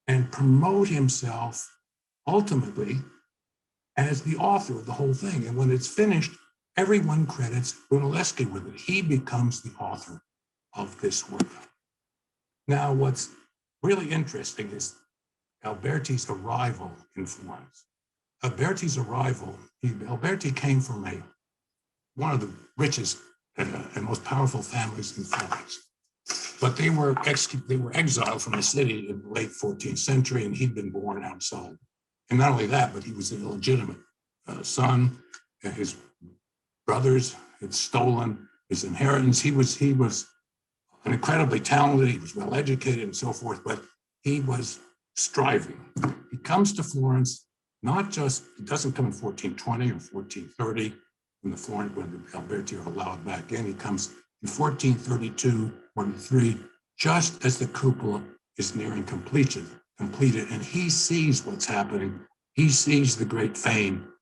and promote himself ultimately as the author of the whole thing. And when it's finished, everyone credits Brunelleschi with it. He becomes the author of this work. Now, what's really interesting is Alberti's arrival in Florence. Alberti's arrival, Alberti came from one of the richest and most powerful families in Florence. But they were exiled from the city in the late 14th century, and he'd been born outside. And not only that, but he was an illegitimate son. His brothers had stolen his inheritance. He was an incredibly talented, he was well educated and so forth, but he was striving. He comes to Florence, he doesn't come in 1420 or 1430 when the Alberti are allowed back in. He comes in 1432, 43, just as the cupola is nearing completed, and he sees what's happening. He sees the great fame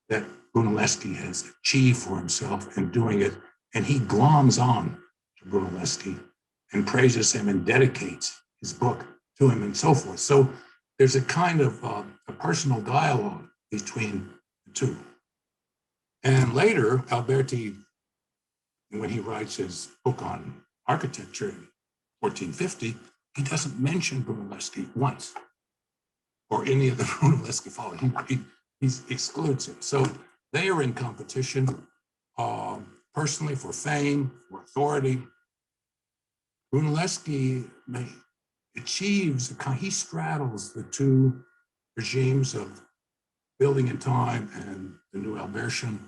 that Brunelleschi has achieved for himself in doing it, and he gloms on to Brunelleschi and praises him and dedicates his book to him and so forth. So there's a kind of a personal dialogue between the two. And later, Alberti, when he writes his book on architecture in 1450, he doesn't mention Brunelleschi once, or any of the Brunelleschi followers. He excludes him. So they are in competition, personally, for fame, for authority. Brunelleschi he straddles the two regimes of building in time and the new Albertian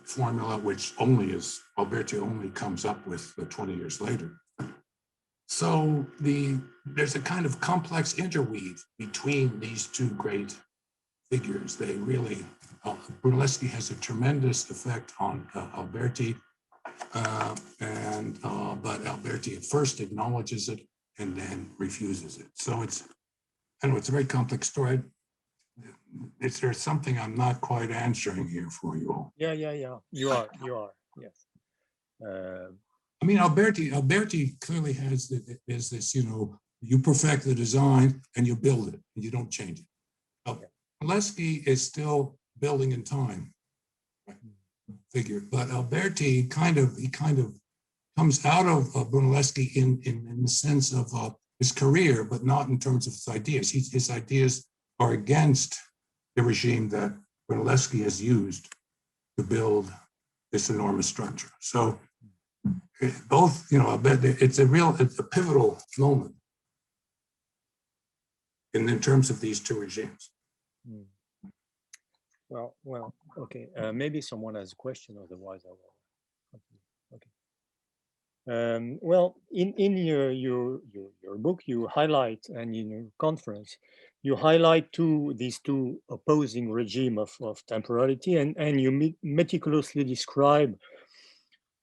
formula, which Alberti only comes up with 20 years later. So there's a kind of complex interweave between these two great figures. They really, Brunelleschi has a tremendous effect on Alberti, but Alberti at first acknowledges it and then refuses it. So it's a very complex story. Is there something I'm not quite answering here for you all? Yeah. You are, yes. I mean, Alberti clearly has this, you perfect the design and you build it and you don't change it. Brunelleschi is still building in time figure, but Alberti kind of comes out of Brunelleschi in the sense of his career, but not in terms of his ideas. His ideas are against the regime that Brunelleschi has used to build this enormous structure. So both, it's a pivotal moment in terms of these two regimes. Well, okay. Maybe someone has a question, otherwise I will. Okay. Well, in your book, you highlight, and in your conference, you highlight these two opposing regime of temporality, and you meticulously describe,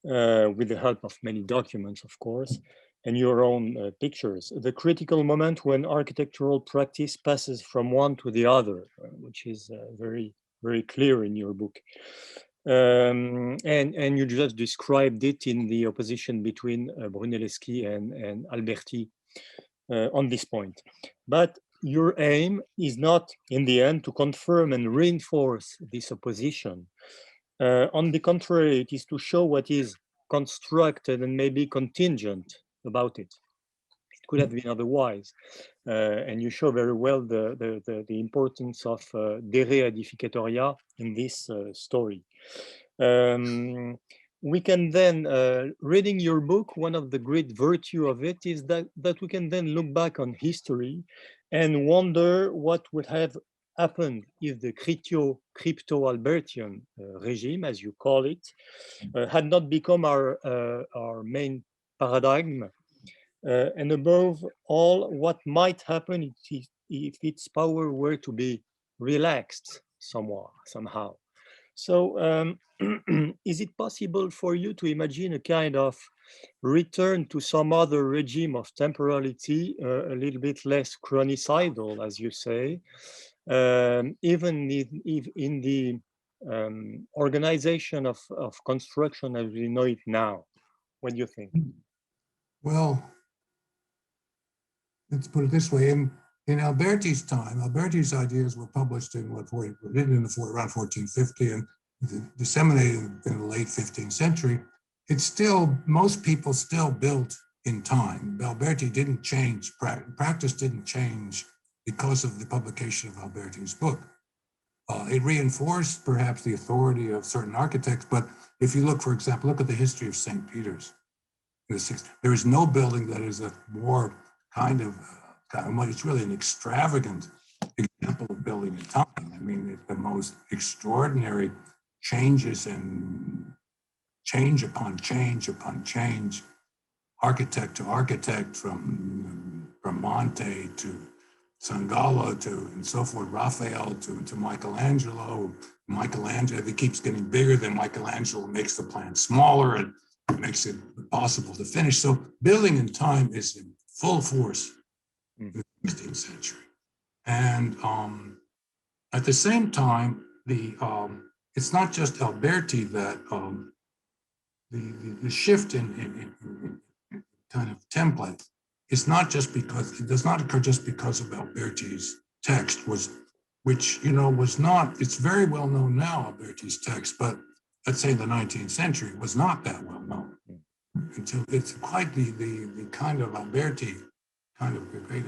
with the help of many documents, of course, and your own pictures, the critical moment when architectural practice passes from one to the other, which is very, very clear in your book. And you just described it in the opposition between Brunelleschi and Alberti on this point. But your aim is not, in the end, to confirm and reinforce this opposition, On the contrary, it is to show what is constructed and maybe contingent about it. It could have been otherwise. And you show very well the importance of de re edificatoria in this story. We can then, reading your book, one of the great virtue of it is that we can then look back on history and wonder what would have happened if the crypto-Albertian regime, as you call it, had not become our main paradigm. And above all, what might happen if its power were to be relaxed somehow. So is it possible for you to imagine a kind of return to some other regime of temporality, a little bit less chronicidal, as you say, even in the organization of construction as we know it now? What do you think? Well, let's put it this way. In Alberti's time, Alberti's ideas were published in written in around 1450 and disseminated in the late 15th century. It's still, most people still built in time. Alberti didn't change, practice didn't change because of the publication of Alberti's book. It reinforced perhaps the authority of certain architects, but if you look, for example, look at the history of St. Peter's. There is no building that is a more it's really an extravagant example of building in time. I mean, it's the most extraordinary changes and change upon change upon change, architect to architect, from Monte to Sangalo to and so forth, Raphael to Michelangelo. Michelangelo, if it keeps getting bigger, then Michelangelo makes the plan smaller and makes it possible to finish. So building in time is in full force in the 16th century. And at the same time, it's not just Alberti that the shift in kind of template is not just because, it does not occur just because of Alberti's text, which was not, it's very well known now, Alberti's text, but let's say in the 19th century was not that well known until it's quite the kind of Alberti, kind of great.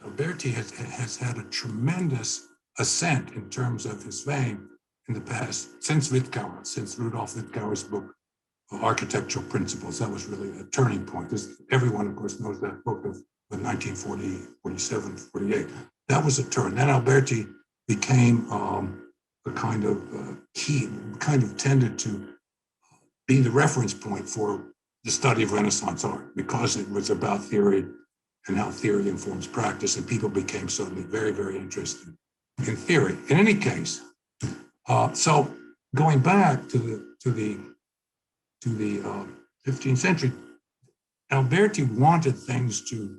Alberti has had a tremendous ascent in terms of his fame in the past, since Wittgauer, since Rudolf Wittgauer's book, Architectural Principles. That was really a turning point. Everyone, of course, knows that book of 1940, 47, 48. That was a turn. Then Alberti became a kind of key, kind of tended to be the reference point for the study of Renaissance art, because it was about theory and how theory informs practice, and people became suddenly very, very interested in theory. In any case, so going back to the 15th century, Alberti wanted things to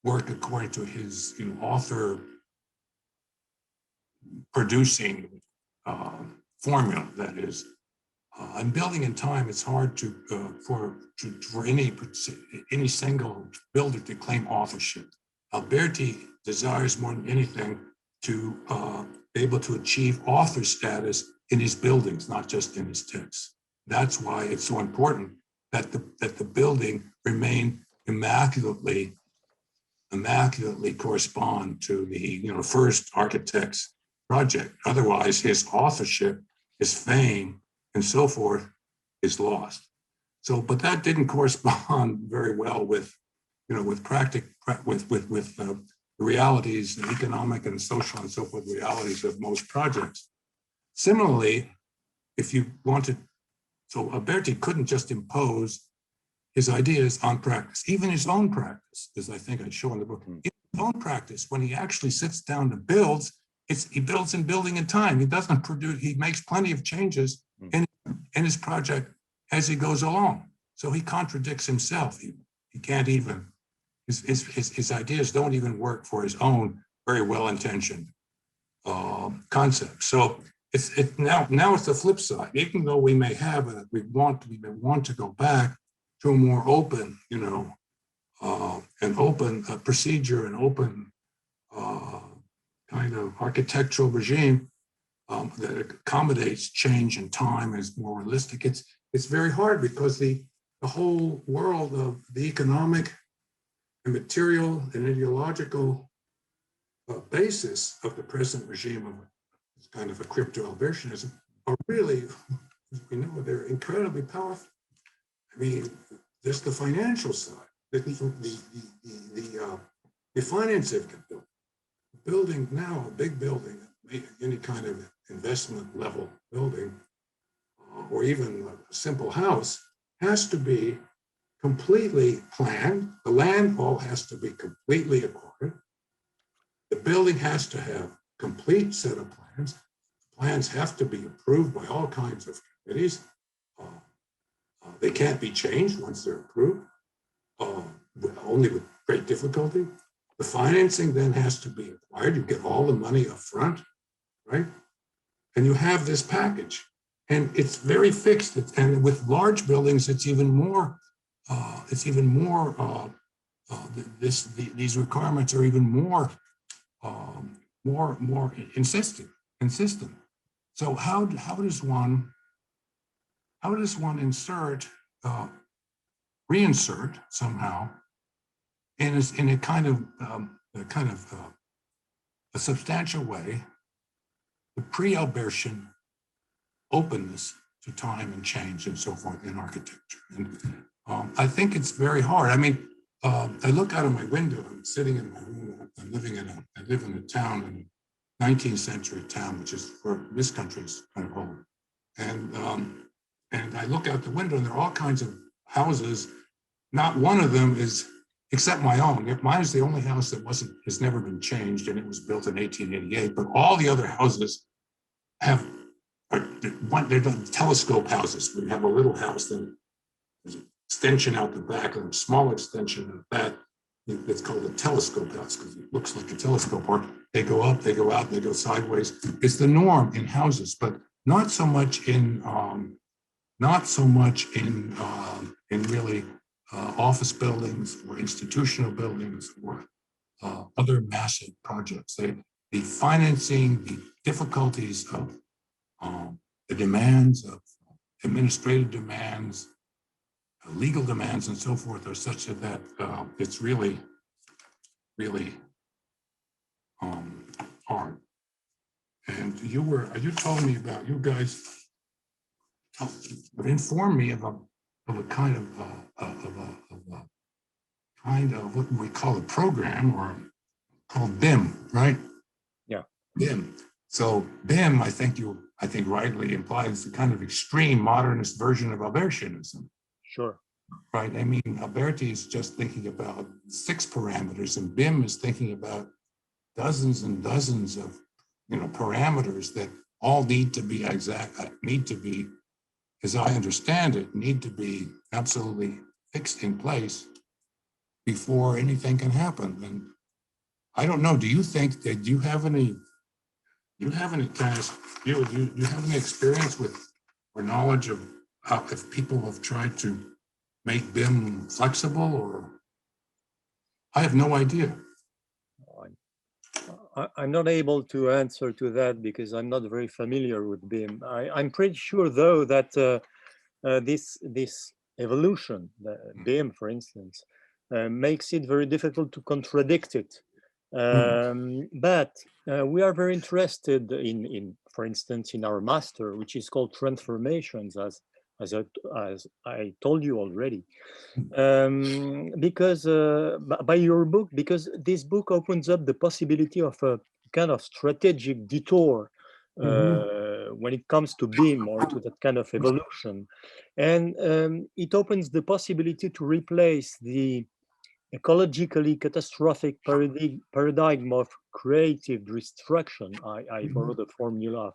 work according to his author producing formula. That is, in building in time, it's hard for any single builder to claim authorship. Alberti desires more than anything to be able to achieve author status in his buildings, not just in his texts. That's why it's so important that the building remain immaculately correspond to the first architect's project. Otherwise, his authorship, his fame, and so forth is lost. So, but that didn't correspond very well with the realities, the economic and social and so forth realities of most projects. Similarly, if you wanted, so Alberti couldn't just impose his ideas on practice, even his own practice, as I think I show in the book. In his own practice, when he actually sits down to build, he builds in building in time. He doesn't produce, he makes plenty of changes in his project as he goes along. So he contradicts himself. He can't even, his ideas don't even work for his own very well-intentioned concept. So now it's the flip side. Even though we may have we want to go back to a more open, an open procedure, an open kind of architectural regime. that accommodates change in time, is more realistic. It's very hard because the whole world of the economic and material and ideological basis of the present regime of this kind of a crypto-Albertianism are really, you know, they're incredibly powerful. I mean, there's the financial side, the financing building now, a big building, any kind of investment level building, or even a simple house, has to be completely planned. The land all has to be completely acquired. The building has to have a complete set of plans. Plans have to be approved by all kinds of committees. They can't be changed once they're approved, only with great difficulty. The financing then has to be acquired. You get all the money up front, right? And you have this package, and it's very fixed. And with large buildings, it's even more. These requirements are even more insistent. So how does one reinsert somehow in a kind of a substantial way the pre-Albertian openness to time and change and so forth in architecture? And I think it's very hard. I mean, I look out of my window. I'm sitting in my room. I live in a town, in a 19th century town, which is for this country's kind of old. And I look out the window, and there are all kinds of houses. Not one of them is, except my own. Mine is the only house that has never been changed, and it was built in 1888. But all the other houses they're telescope houses. We have a little house, then there's an extension out the back, and a small extension of that. It's called a telescope house because it looks like a telescope. Or they go up, they go out, they go sideways. It's the norm in houses, but not so much in really office buildings or institutional buildings or other massive projects. The financing, the difficulties of the demands of administrative demands, legal demands, and so forth are such that it's really, really hard. And you told me about, you guys informed me of a kind of what we call a program, or called BIM, right? Yeah. BIM. So BIM, I think rightly implies the kind of extreme modernist version of Albertianism. Sure. Right. I mean, Alberti is just thinking about 6 parameters, and BIM is thinking about dozens and dozens of, parameters that all need to be exact, as I understand it, need to be absolutely fixed in place before anything can happen. And I don't know, do you think that you have any experience with or knowledge of how, if people have tried to make BIM flexible, or? I have no idea. I'm not able to answer to that because I'm not very familiar with BIM. I'm pretty sure, though, that this evolution, BIM, for instance, makes it very difficult to contradict it. But we are very interested in, for instance, in our master, which is called transformations, as I told you already, because by your book, because this book opens up the possibility of a kind of strategic detour when it comes to BIM or to that kind of evolution. And it opens the possibility to replace the ecologically catastrophic paradigm of creative destruction. I borrow the formula of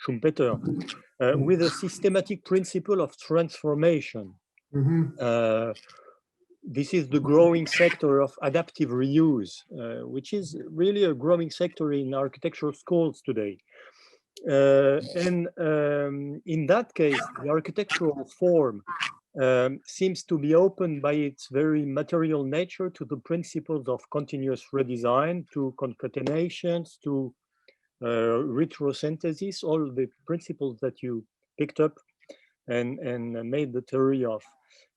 Schumpeter, with a systematic principle of transformation. This is the growing sector of adaptive reuse, which is really a growing sector in architectural schools today. And in that case, the architectural form seems to be open by its very material nature to the principles of continuous redesign, to concatenations, to retrosynthesis, all the principles that you picked up and made the theory of.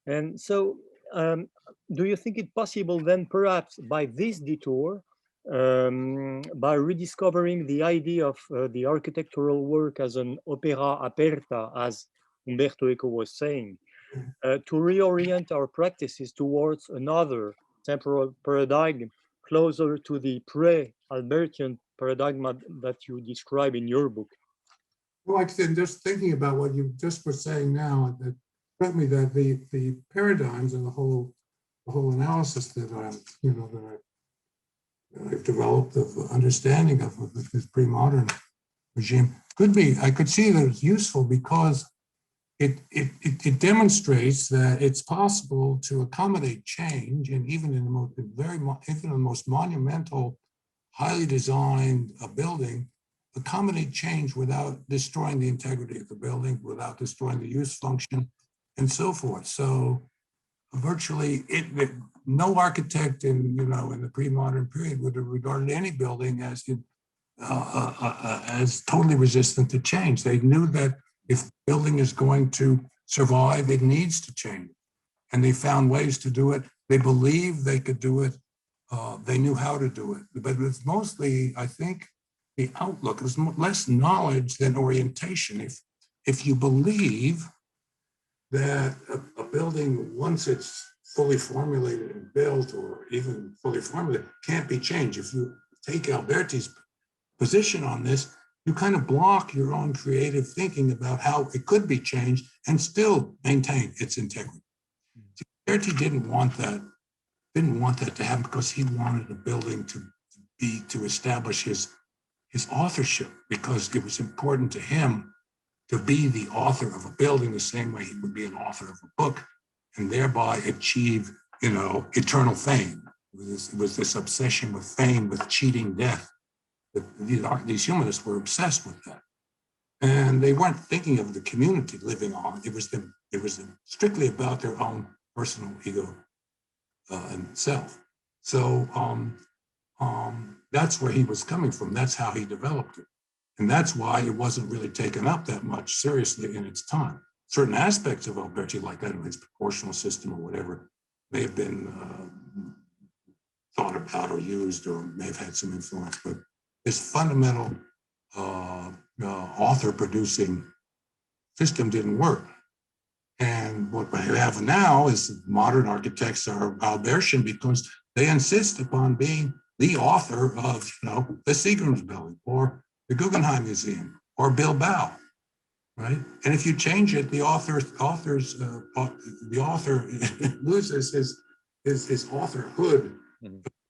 And so, do you think it possible then, perhaps by this detour, by rediscovering the idea of the architectural work as an opera aperta, as Umberto Eco was saying, to reorient our practices towards another temporal paradigm closer to the pre-Albertian paradigm that you describe in your book? Well, like I said, just thinking about what you just were saying now, that struck me that the paradigms and the whole analysis that I've developed of understanding of this pre-modern regime could be, I could see that it's useful because it demonstrates that it's possible to accommodate change, and even in the most monumental, highly designed building, accommodate change without destroying the integrity of the building, without destroying the use function, and so forth. So virtually, no architect in the pre-modern period would have regarded any building as totally resistant to change. They knew that if the building is going to survive, it needs to change. And they found ways to do it. They believed they could do it. They knew how to do it. But it's mostly, I think, the outlook. There's less knowledge than orientation. If you believe that a building, once it's fully formulated and built, or even fully formulated, can't be changed. If you take Alberti's position on this, you kind of block your own creative thinking about how it could be changed and still maintain its integrity. Alberti didn't want that to happen because he wanted a building to establish his authorship, because it was important to him to be the author of a building the same way he would be an author of a book, and thereby achieve, eternal fame. It was this obsession with fame, with cheating death. These humanists were obsessed with that, and they weren't thinking of the community living on. It was strictly about their own personal ego and self. So that's where he was coming from. That's how he developed it, and that's why it wasn't really taken up that much seriously in its time. Certain aspects of Alberti, like that of his proportional system or whatever, may have been thought about or used, or may have had some influence, but this fundamental author-producing system didn't work. And what we have now is modern architects are Albertian because they insist upon being the author of, the Seagram's building, or the Guggenheim Museum, or Bilbao, right? And if you change it, the author loses his authorhood,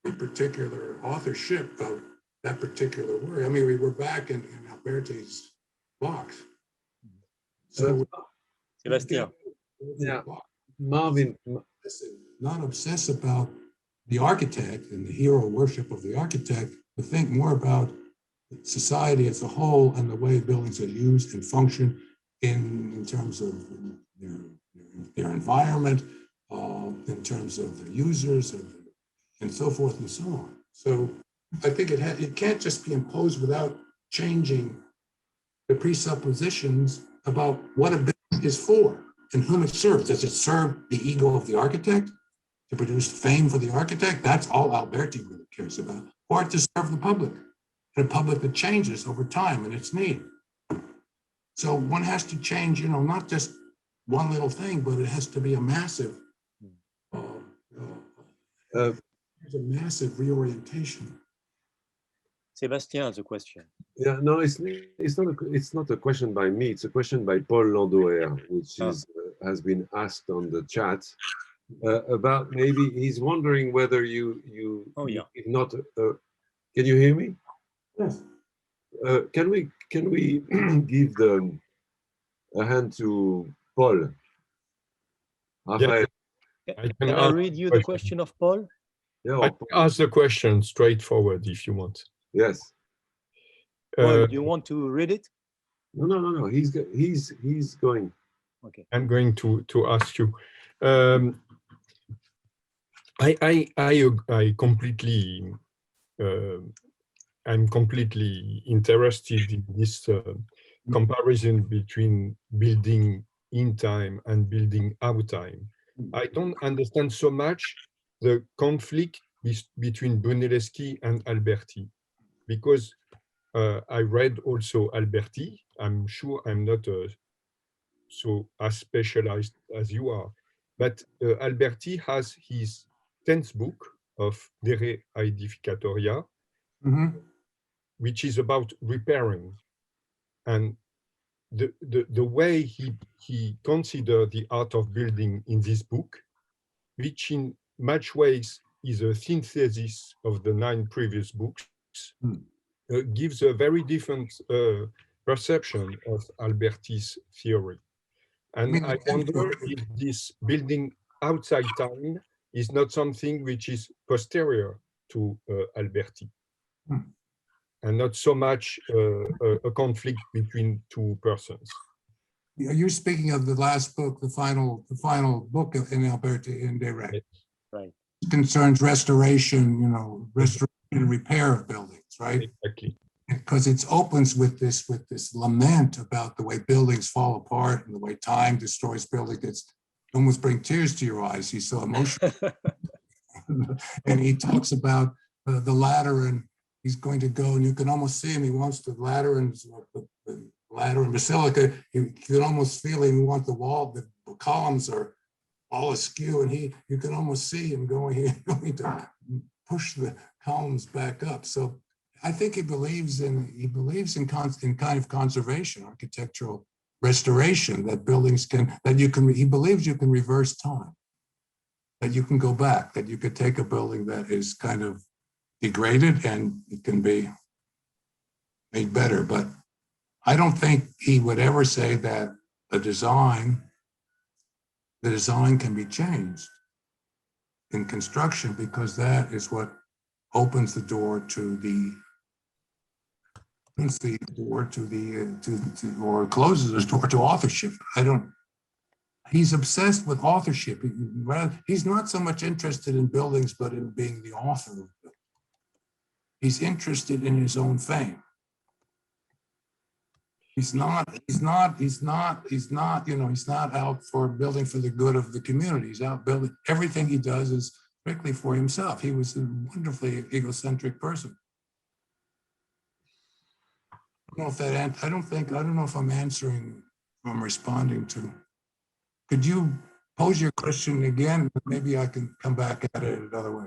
a particular authorship of that particular word. I mean, we were back in Alberti's box. So, Sébastien. Yeah, Marvin. Not obsess about the architect and the hero worship of the architect, but think more about society as a whole and the way buildings are used and function in terms of their environment, in terms of the users, and so forth and so on. So I think it can't just be imposed without changing the presuppositions about what a building is for and whom it serves. Does it serve the ego of the architect to produce fame for the architect? That's all Alberti really cares about. Or to serve the public, and a public that changes over time and its need. So one has to change, not just one little thing, but it has to be a massive, reorientation. Sébastien has a question. Yeah, no, it's not a question by me. It's a question by Paul Landoer, which has been asked on the chat about, maybe he's wondering whether you if not. Can you hear me? Yes. Can we give a hand to Paul? Raphael. Yeah. Can I read you the question of Paul? Yeah. I can ask the question straightforward if you want. Yes. Paul, do you want to read it? No. He's going. Okay. I'm going to ask you. I completely I'm completely interested in this comparison between building in time and building out time. I don't understand so much the conflict between Brunelleschi and Alberti, because I read also Alberti. I'm sure I'm not so as specialized as you are, but Alberti has his 10th book of De Re Aedificatoria, which is about repairing. And the way he considered the art of building in this book, which in much ways is a synthesis of the 9 previous books, gives a very different perception of Alberti's theory. And I wonder if this building outside time is not something which is posterior to Alberti, and not so much a conflict between 2 persons. You're speaking of the last book, the final book in Alberti in De Re. Right. It concerns restoration, restoration and repair of buildings, right? Exactly. Because it opens with this lament about the way buildings fall apart and the way time destroys buildings. It's almost bring tears to your eyes. He's so emotional. And he talks about the ladder, and he's going to go, and you can almost see him. He wants the ladder, and the ladder and basilica. You can almost feel him. He wants the wall. The columns are all askew, and you can almost see him going to push the columns back up. So I think he believes in kind of conservation, architectural restoration, that buildings he believes you can reverse time, that you can go back, that you could take a building that is kind of degraded and it can be made better. But I don't think he would ever say that the design can be changed in construction, because that is what opens the door or closes the door to authorship. He's obsessed with authorship. He's not so much interested in buildings, but in being the author of them. He's interested in his own fame. He's not out for building for the good of the community. He's out building. Everything he does is strictly for himself. He was a wonderfully egocentric person. I don't know if I'm answering, if I'm responding to. Could you pose your question again? Maybe I can come back at it another way.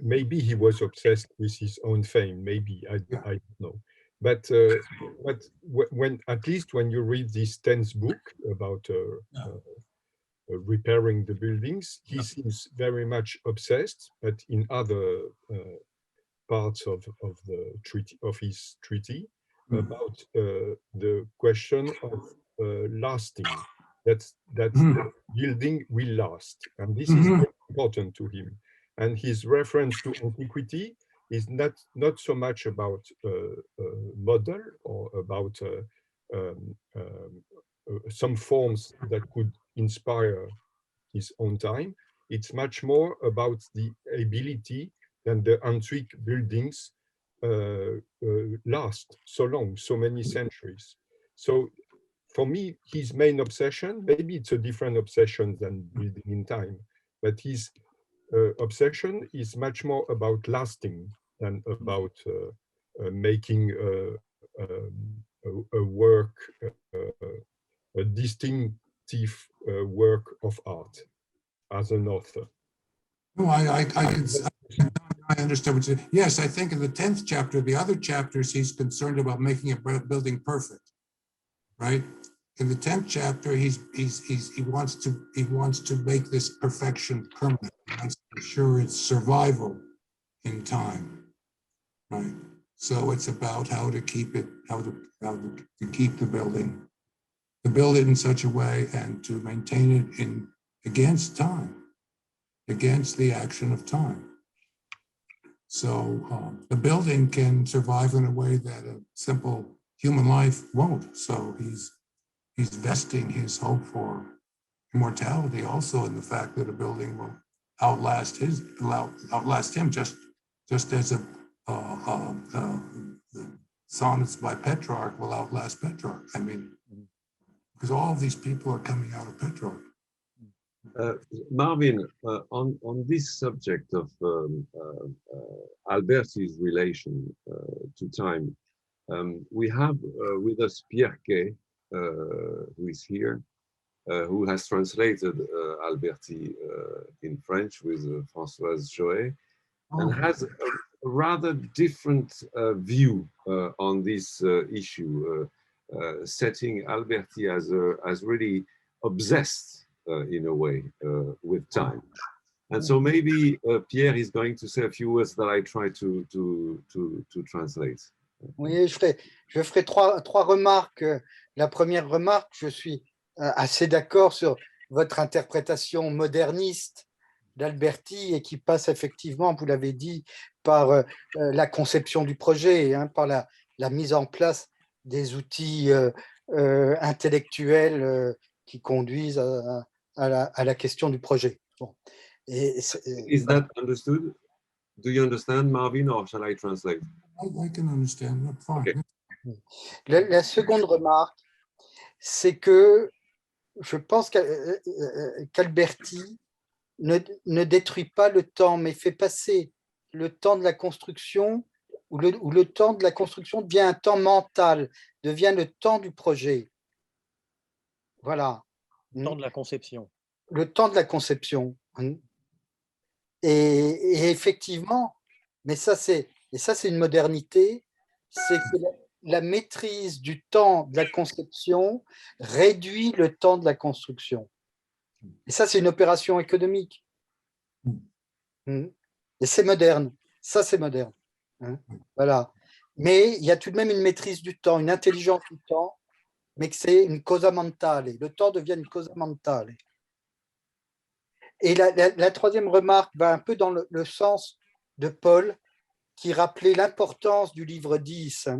Maybe he was obsessed with his own fame. Maybe I don't know. But when at least when you read this 10th book about repairing the buildings, he seems very much obsessed. But in other parts of the treaty, of his treaty, about the question of lasting. That the building will last, and this is very important to him. And his reference to antiquity is not so much about model or about some forms that could inspire his own time. It's much more about the ability that the antique buildings last so long, so many centuries. So for me, his main obsession, maybe it's a different obsession than building in time, but his obsession is much more about lasting than about making a work, a distinctive work of art as an author. No, I understand what you. Yes, I think in the 10th chapter, the other chapters, he's concerned about making a building perfect, right? In the 10th chapter, he wants to make this perfection permanent. He wants to ensure its survival in time, right? So it's about how to keep it, how to keep the building, to build it in such a way and to maintain it against time, against the action of time. So the building can survive in a way that a simple human life won't. So he's vesting his hope for immortality also in the fact that a building will outlast him, just as the sonnets by Petrarch will outlast Petrarch. I mean, because all of these people are coming out of Petrarch. Marvin, on this subject of Alberti's relation to time, we have with us Pierre Quay, who is here, who has translated Alberti in French with Françoise Joët, and has a rather different view on this issue, setting Alberti as really obsessed in a way with time. And so maybe Pierre is going to say a few words that I try to translate. Oui, je ferai trois remarques. La première remarque, je suis assez d'accord sur votre interprétation moderniste d'Alberti et qui passe effectivement, vous l'avez dit, par la conception du projet, hein, par la mise en place des outils intellectuels qui conduisent à la question du projet. Bon. Is that understood? Do you understand, Marvin, or shall I translate? I can understand. That's fine. Okay. La seconde remarque, c'est que je pense qu'Alberti ne détruit pas le temps, mais fait passer le temps de la construction, où le temps de la construction devient un temps mental, devient le temps du projet. Voilà. Le temps de la conception. Le temps de la conception. Et effectivement, mais ça c'est une modernité, c'est que la maîtrise du temps de la conception réduit le temps de la construction. Et ça, c'est une opération économique. Et c'est moderne. Ça, c'est moderne. Voilà. Mais il y a tout de même une maîtrise du temps, une intelligence du temps, mais que c'est une cosa mentale. Le temps devient une cosa mentale. Et la troisième remarque va un peu dans le sens de Paul, qui rappelait l'importance du livre 10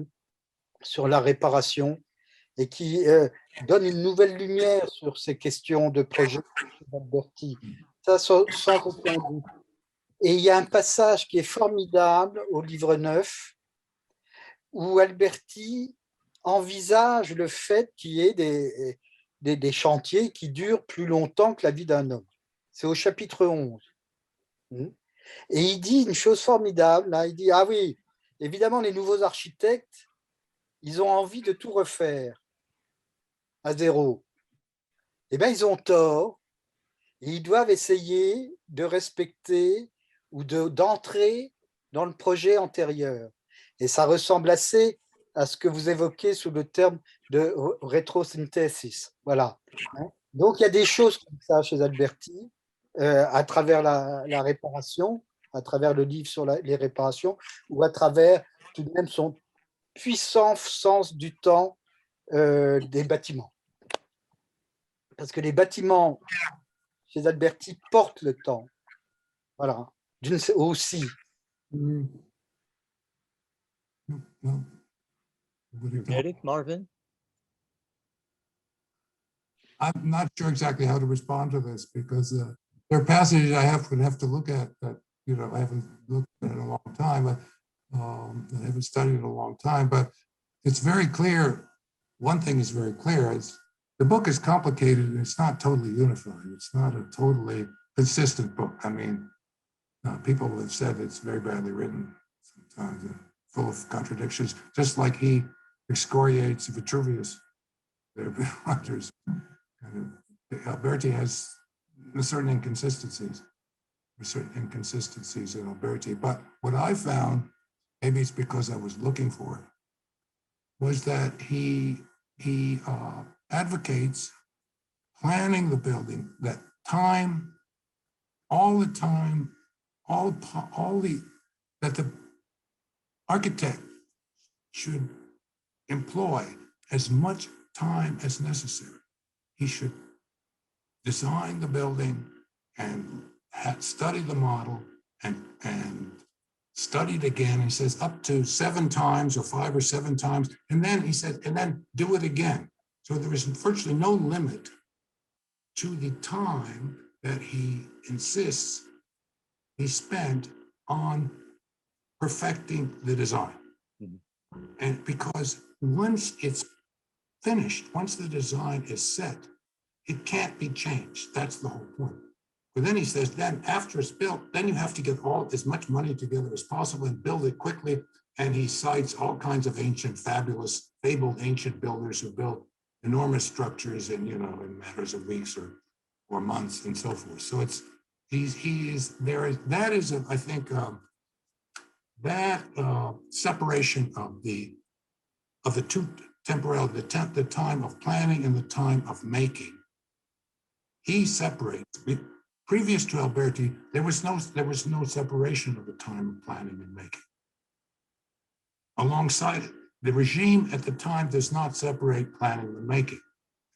sur la réparation et qui donne une nouvelle lumière sur ces questions de projet d'Alberti. Ça, sans aucun doute. Et il y a un passage qui est formidable au livre 9 où Alberti envisage le fait qu'il y ait des chantiers qui durent plus longtemps que la vie d'un homme. C'est au chapitre 11. Et il dit une chose formidable, là, il dit, ah oui, évidemment, les nouveaux architectes, ils ont envie de tout refaire à zéro. Eh bien, ils ont tort. Et ils doivent essayer de respecter ou d'entrer dans le projet antérieur. Et ça ressemble assez à ce que vous évoquez sous le terme de Retrosynthesis. Voilà. Donc, il y a des choses comme ça chez Alberti, à travers la réparation, à travers le livre sur les réparations, ou à travers tout de même son puissant sens du temps des bâtiments. Parce que les bâtiments chez Alberti portent le temps. Voilà. Aussi. You get it, Marvin? I'm not sure exactly how to respond to this because there are passages I would have to look at that, you know, I haven't looked at in a long time, but I haven't studied in a long time, but it's very clear. One thing is very clear is the book is complicated and it's not totally unified. It's not a totally consistent book. I mean, people have said it's very badly written sometimes, full of contradictions, just like he excoriates Vitruvius. There have been writers. Alberti has certain inconsistencies in Alberti. But what I found, maybe it's because I was looking for it, was that he advocates planning the building, that time, that the architect should employ as much time as necessary. He should design the building and study the model and study it again. He says up to 7 times or 5 or 7 times. And then he said, and then do it again. So there is virtually no limit to the time that he insists he spent on perfecting the design. Mhm. And because once it's finished, once the design is set, it can't be changed. That's the whole point. But then he says, then after it's built, then you have to get as much money together as possible and build it quickly. And he cites all kinds of ancient, fabulous, fabled ancient builders who built enormous structures in, you know, in matters of weeks or months and so forth. So it's, that is, I think, that separation of the two temporal, the time of planning and the time of making, he separates. Previous to Alberti, there was no separation of the time of planning and making. Alongside it, the regime at the time does not separate planning and making.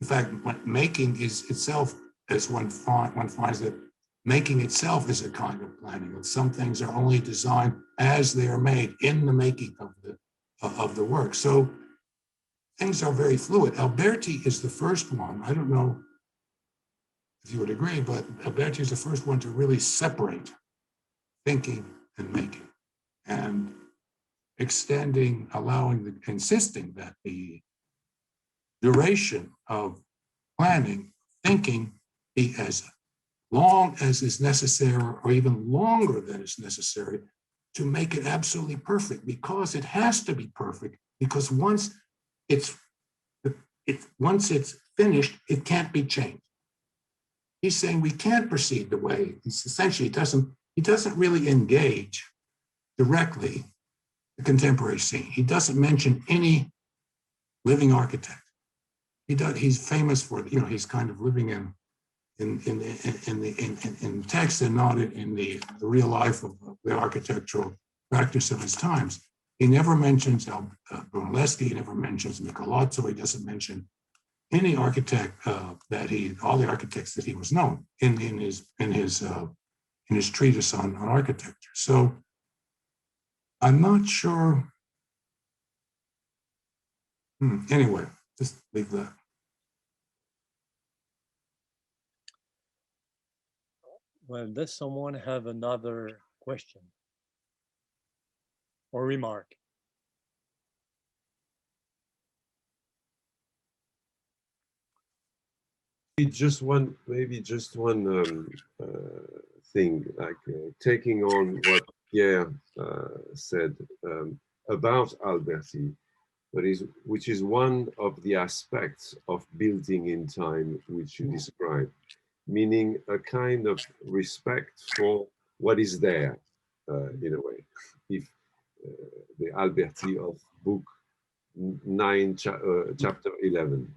In fact, making is itself, as one finds that making itself is a kind of planning. And some things are only designed as they are made in the making of the work. So things are very fluid. Alberti is the first one. I don't know if you would agree, but Alberti is the first one to really separate thinking and making, and insisting that the duration of planning, thinking, be as long as is necessary, or even longer than is necessary, to make it absolutely perfect, because it has to be perfect, because once it's finished, it can't be changed. He's saying we can't proceed the way, he's essentially, he doesn't really engage directly the contemporary scene. He doesn't mention any living architect. He's famous for, you know, he's kind of living in text and not in the real life of the architectural practice of his times. He never mentions Brunelleschi, he never mentions Michelozzo, he doesn't mention any architect all the architects that he was known in his treatise on architecture. So I'm not sure. Anyway, just leave that. Well, does someone have another question or remark? Maybe just one thing, like taking on what Pierre said about Alberti, which is one of the aspects of building in time, which you describe, meaning a kind of respect for what is there, in a way. If the Alberti of book 9, chapter 11.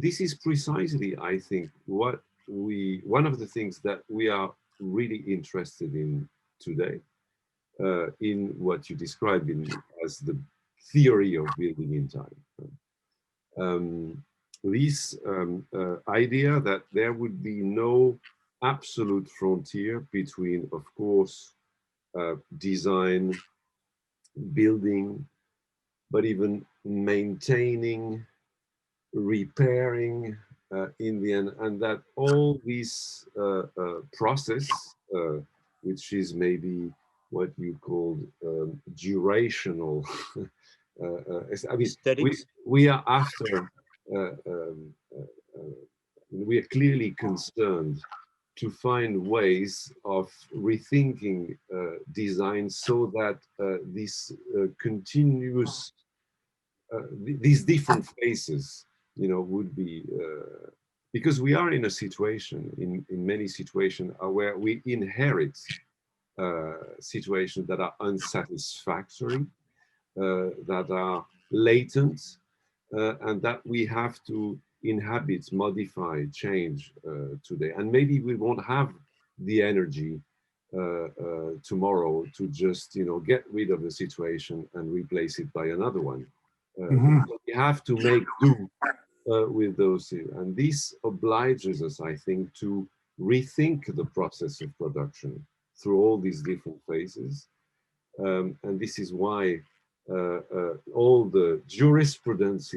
This is precisely, I think, one of the things that we are really interested in today, in what you describe as the theory of building in time. This idea that there would be no absolute frontier between, of course, design, building, but even maintaining, repairing in the end, and that all this process, which is maybe what you called durational, I mean, we are after, we are clearly concerned to find ways of rethinking design so that this continuous, these different phases, you know, would be, because we are in a situation, in many situations where we inherit situations that are unsatisfactory, that are latent, and that we have to inhabit, modify, change today. And maybe we won't have the energy tomorrow to just, you know, get rid of the situation and replace it by another one. We have to make do with those, and this obliges us, I think, to rethink the process of production through all these different phases. And this is why all the jurisprudence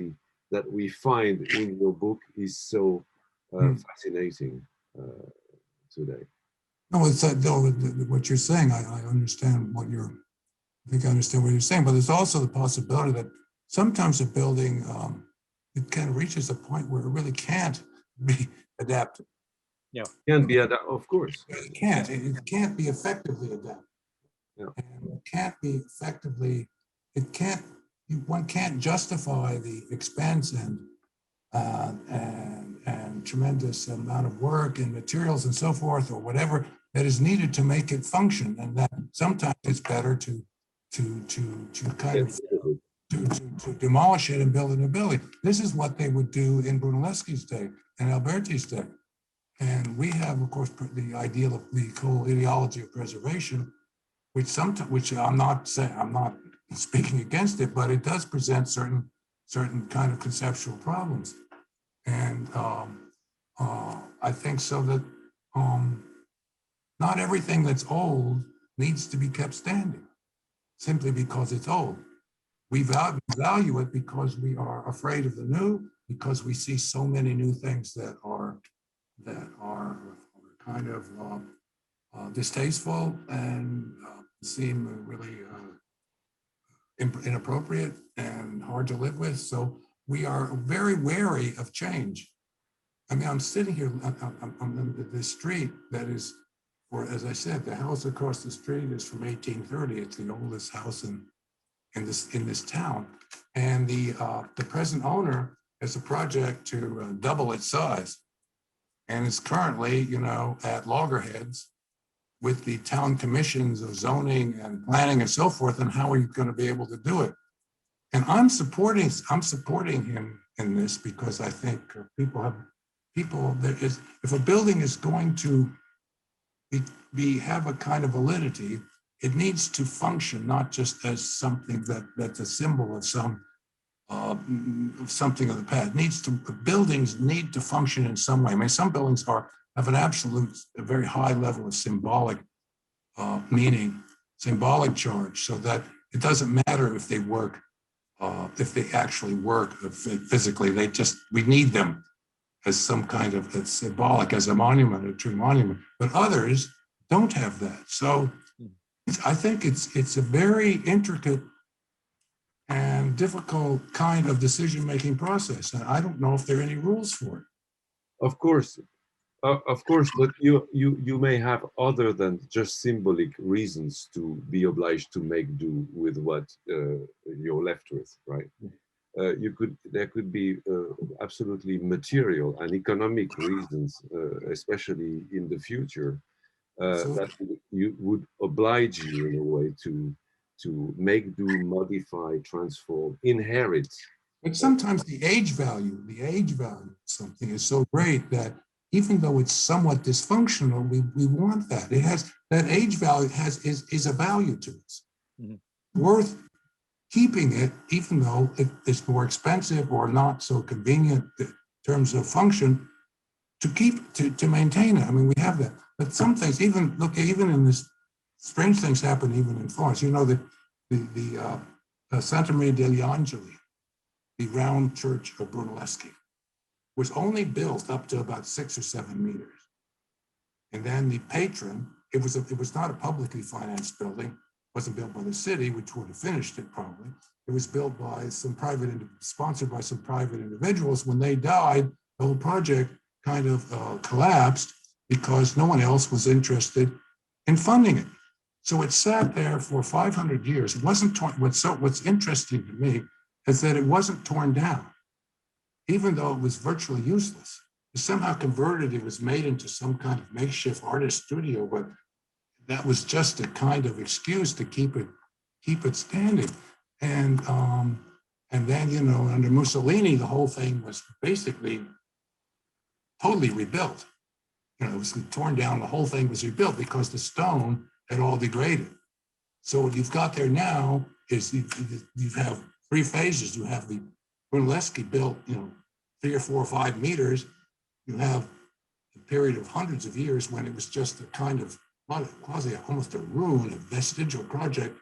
that we find in your book is so fascinating today. No, it's what you're saying. I understand what you're. I think I understand what you're saying, but there's also the possibility that sometimes a building it kind of reaches a point where it really can't be adapted. Yeah, Can be adapted, of course. It can't. It can't be effectively adapted. Yeah. And it can't be effectively. It can't. One can't justify the expense and tremendous amount of work and materials and so forth, or whatever that is needed to make it function. And that sometimes it's better to kind of to demolish it and build a new building. This is what they would do in Brunelleschi's day and Alberti's day. And we have, of course, the ideal of the whole ideology of preservation, which I'm not saying, I'm not speaking against it, but it does present certain kind of conceptual problems. And I think so that not everything that's old needs to be kept standing simply because it's old. We value it because we are afraid of the new, because we see so many new things that are kind of distasteful and seem really inappropriate and hard to live with. So we are very wary of change. I mean, I'm sitting here on this street that is, or as I said, the house across the street is from 1830. It's the oldest house in this town, and the present owner has a project to double its size, and it's currently, at loggerheads with the town commissions of zoning and planning and so forth, and how are you going to be able to do it? And I'm supporting him in this because I think if a building is going to have a kind of validity, it needs to function not just as something that's a symbol of something of the past. Buildings need to function in some way. I mean, some buildings have a very high level of symbolic meaning, symbolic charge, so that it doesn't matter if they work, if they actually work physically. We need them as some kind of symbolic, as a monument, a true monument. But others don't have that. So I think it's a very intricate and difficult kind of decision-making process. And I don't know if there are any rules for it. Of course, but you may have other than just symbolic reasons to be obliged to make do with what you're left with, right? There could be absolutely material and economic reasons, especially in the future, that would oblige you in a way to make do, modify, transform, inherit. But sometimes the age value of something is so great that even though it's somewhat dysfunctional, we want that. It has that age value is a value to us. Mm-hmm. Worth keeping it, even though it's more expensive or not so convenient in terms of function, to maintain it. I mean, we have that. But some things, even in this, strange things happen even in Florence. The Santa Maria degli Angeli, the round church of Brunelleschi, was only built up to about 6 or 7 meters. And then the patron, it was not a publicly financed building, wasn't built by the city, which would have finished it probably. It was built by sponsored by some private individuals. When they died, the whole project kind of collapsed because no one else was interested in funding it. So it sat there for 500 years. It wasn't torn. What's interesting to me is that it wasn't torn down, even though it was virtually useless. It was somehow converted. It was made into some kind of makeshift artist studio, but that was just a kind of excuse to keep it standing. And then, under Mussolini, the whole thing was basically totally rebuilt. It was torn down, the whole thing was rebuilt because the stone had all degraded. So what you've got there now is you have 3 phases. You have the Brunelleschi built, 3 or 4 or 5 meters. You have a period of hundreds of years when it was just a kind of quasi, almost a ruin, a vestigial project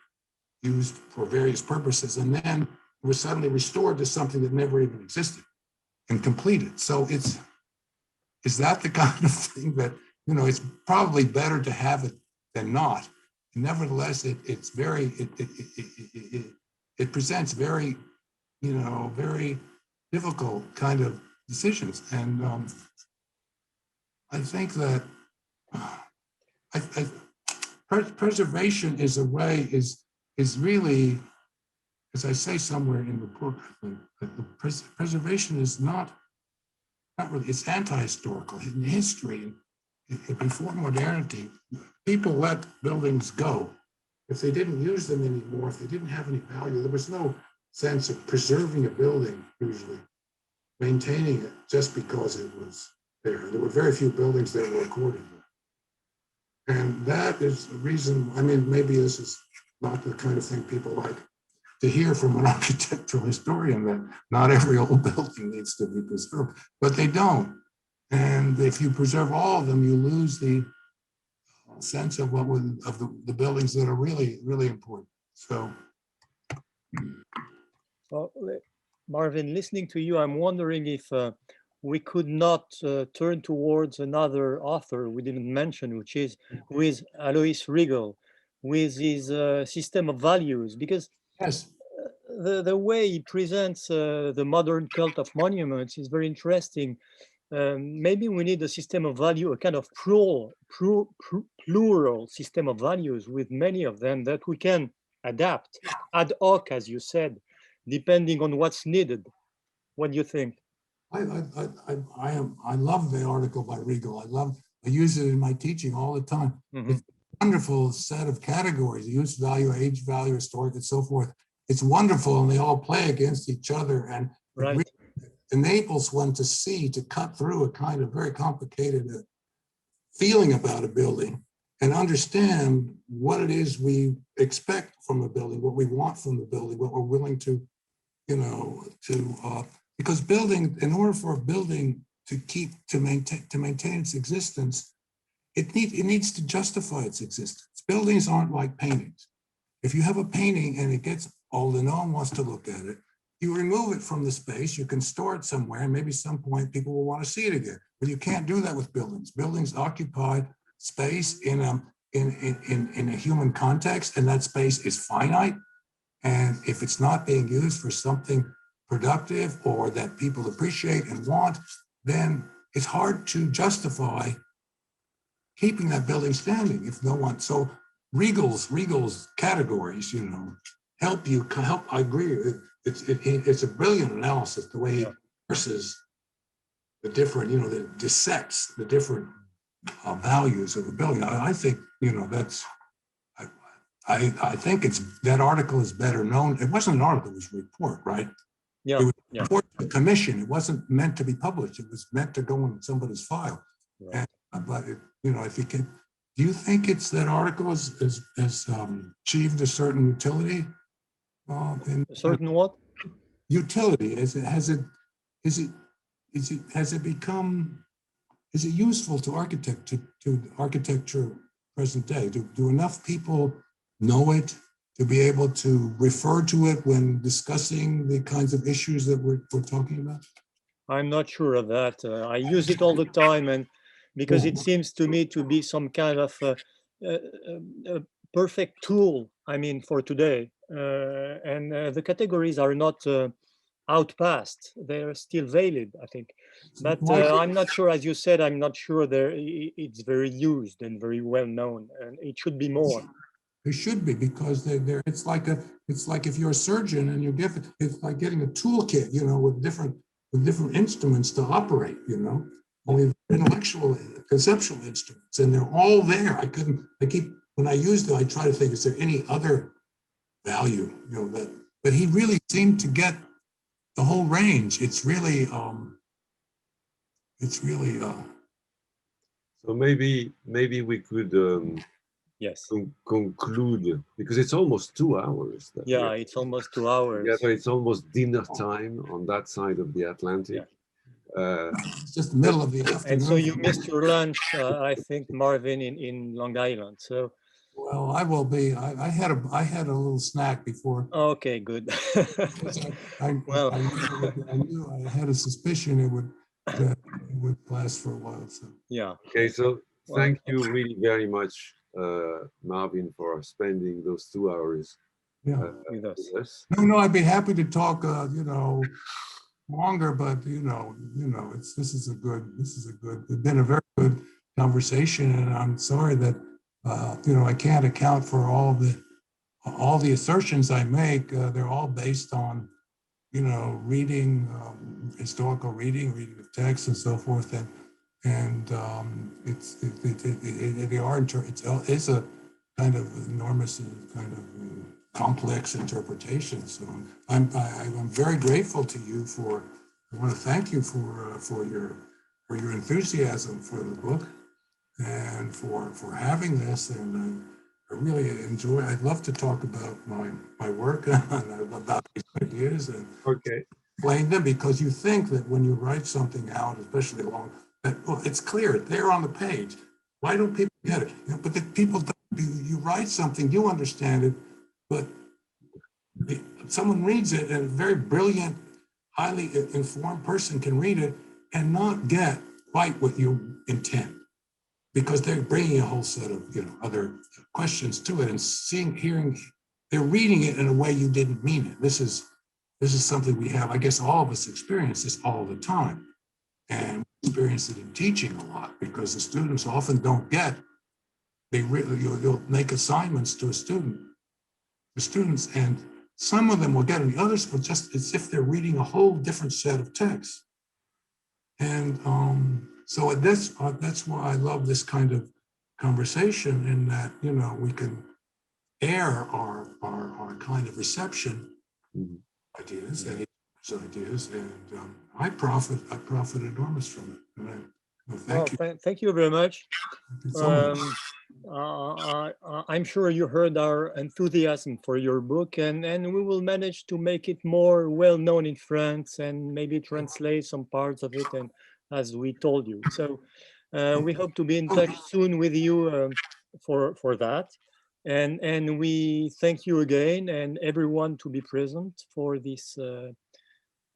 used for various purposes. And then it was suddenly restored to something that never even existed and completed. So is that the kind of thing that you know, it's probably better to have it than not. Nevertheless, it's very, it presents very, you know, very difficult kind of decisions. And I think that preservation is a way, is really, as I say somewhere in the book, preservation is not really, it's anti-historical. In history, before modernity, people let buildings go. If they didn't use them anymore, if they didn't have any value, there was no sense of preserving a building, usually, maintaining it just because it was there. There were very few buildings that were recorded. And that is the reason, I mean, maybe this is not the kind of thing people like to hear from an architectural historian, that not every old building needs to be preserved, but they don't. And if you preserve all of them, you lose the sense of the buildings that are really, really important. So. Well, Marvin, listening to you, I'm wondering if we could not turn towards another author we didn't mention, who is Alois Riegel, with his system of values, because yes, the way he presents the modern cult of monuments is very interesting. Maybe we need a system of value, a kind of plural system of values with many of them that we can adapt ad hoc, as you said, depending on what's needed. What do you think? I love the article by Riegel. I use it in my teaching all the time. Mm-hmm. It's a wonderful set of categories: use value, age value, historic, and so forth. It's wonderful, and they all play against each other, and right. It enables one to see, to cut through a kind of very complicated feeling about a building and understand what it is we expect from a building, what we want from the building, what we're willing to, you know, because building, in order for a building to maintain its existence, it needs to justify its existence. Buildings aren't like paintings. If you have a painting and it gets old and no one wants to look at it, you remove it from the space, you can store it somewhere, and maybe some point people will want to see it again. But you can't do that with buildings. Buildings occupy space in a human context, and that space is finite. And if it's not being used for something productive or that people appreciate and want, then it's hard to justify keeping that building standing if no one. So Riegel's categories, you know, help. I agree. It's a brilliant analysis, the way he versus the different, you know, that dissects the different values of a building. I think, you know, that's, I think that article is better known. It wasn't an article, it was a report, right? Yeah. It was a report to the commission. It wasn't meant to be published. It was meant to go in somebody's file. Right. But you know, if you can, do you think that article has achieved a certain utility? A certain what? Utility. Is it useful to architecture present day? Do enough people know it to be able to refer to it when discussing the kinds of issues that we're talking about? I'm not sure of that. I use it all the time, and because it seems to me to be some kind of a perfect tool, I mean, for today. And the categories are not outpassed. They're still valid, I think. But I'm not sure, as you said, I'm not sure it's very used and very well known, and it should be more. It should be, because it's like if you're a surgeon and it's like getting a toolkit, you know, with different instruments to operate, you know, only intellectual, conceptual instruments, and they're all there. When I use them, I try to think, is there any other value, you know, but he really seemed to get the whole range. It's really so maybe we could yes, conclude, because it's almost 2 hours. Yeah, it's almost 2 hours. Yeah, so it's almost dinner time on that side of the Atlantic. It's just the middle of the afternoon. And so you missed your lunch, I think, Marvin, in Long Island. So. Well, I will be. I had a little snack before. Okay, good. I knew I had a suspicion it would last for a while. So. Yeah. Okay, so thank you really very much, Marvin, for spending those 2 hours with us. No, I'd be happy to talk, longer, but this is it's been a very good conversation, and I'm sorry that I can't account for all the assertions I make. They're all based on reading, historical reading of texts and so forth, and it's a kind of enormous kind of complex interpretation. So I'm very grateful to you I want to thank you for your enthusiasm for the book and for having this. And I really enjoy. I'd love to talk about my work and about these ideas and explain them, because you think that when you write something out, especially along that, well, it's clear there on the page. Why don't people get it? But the people don't. You write something, you understand it, but someone reads it, and a very brilliant, highly informed person can read it and not get quite what you intend, because they're bringing a whole set of other questions to it, and they're reading it in a way you didn't mean it. This is something we have. I guess all of us experience this all the time, and we experience it in teaching a lot, because the students often don't get. You'll make assignments to the students, and some of them will get it. The others will just, as if they're reading a whole different set of texts. And so that's why I love this kind of conversation, in that we can air our kind of reception ideas and I profit enormous from it. And thank you. Thank you very much. So much. I'm sure you heard our enthusiasm for your book, and we will manage to make it more well known in France, and maybe translate some parts of it, and as we told you. So we hope to be in touch soon with you for that. And we thank you again, and everyone to be present for this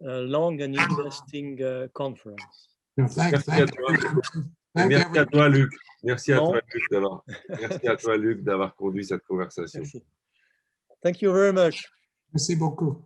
long and interesting conference. Thank Merci à toi, Luc. Merci à toi, Luc, d'avoir conduit cette conversation. Merci. Thank you very much. Merci beaucoup.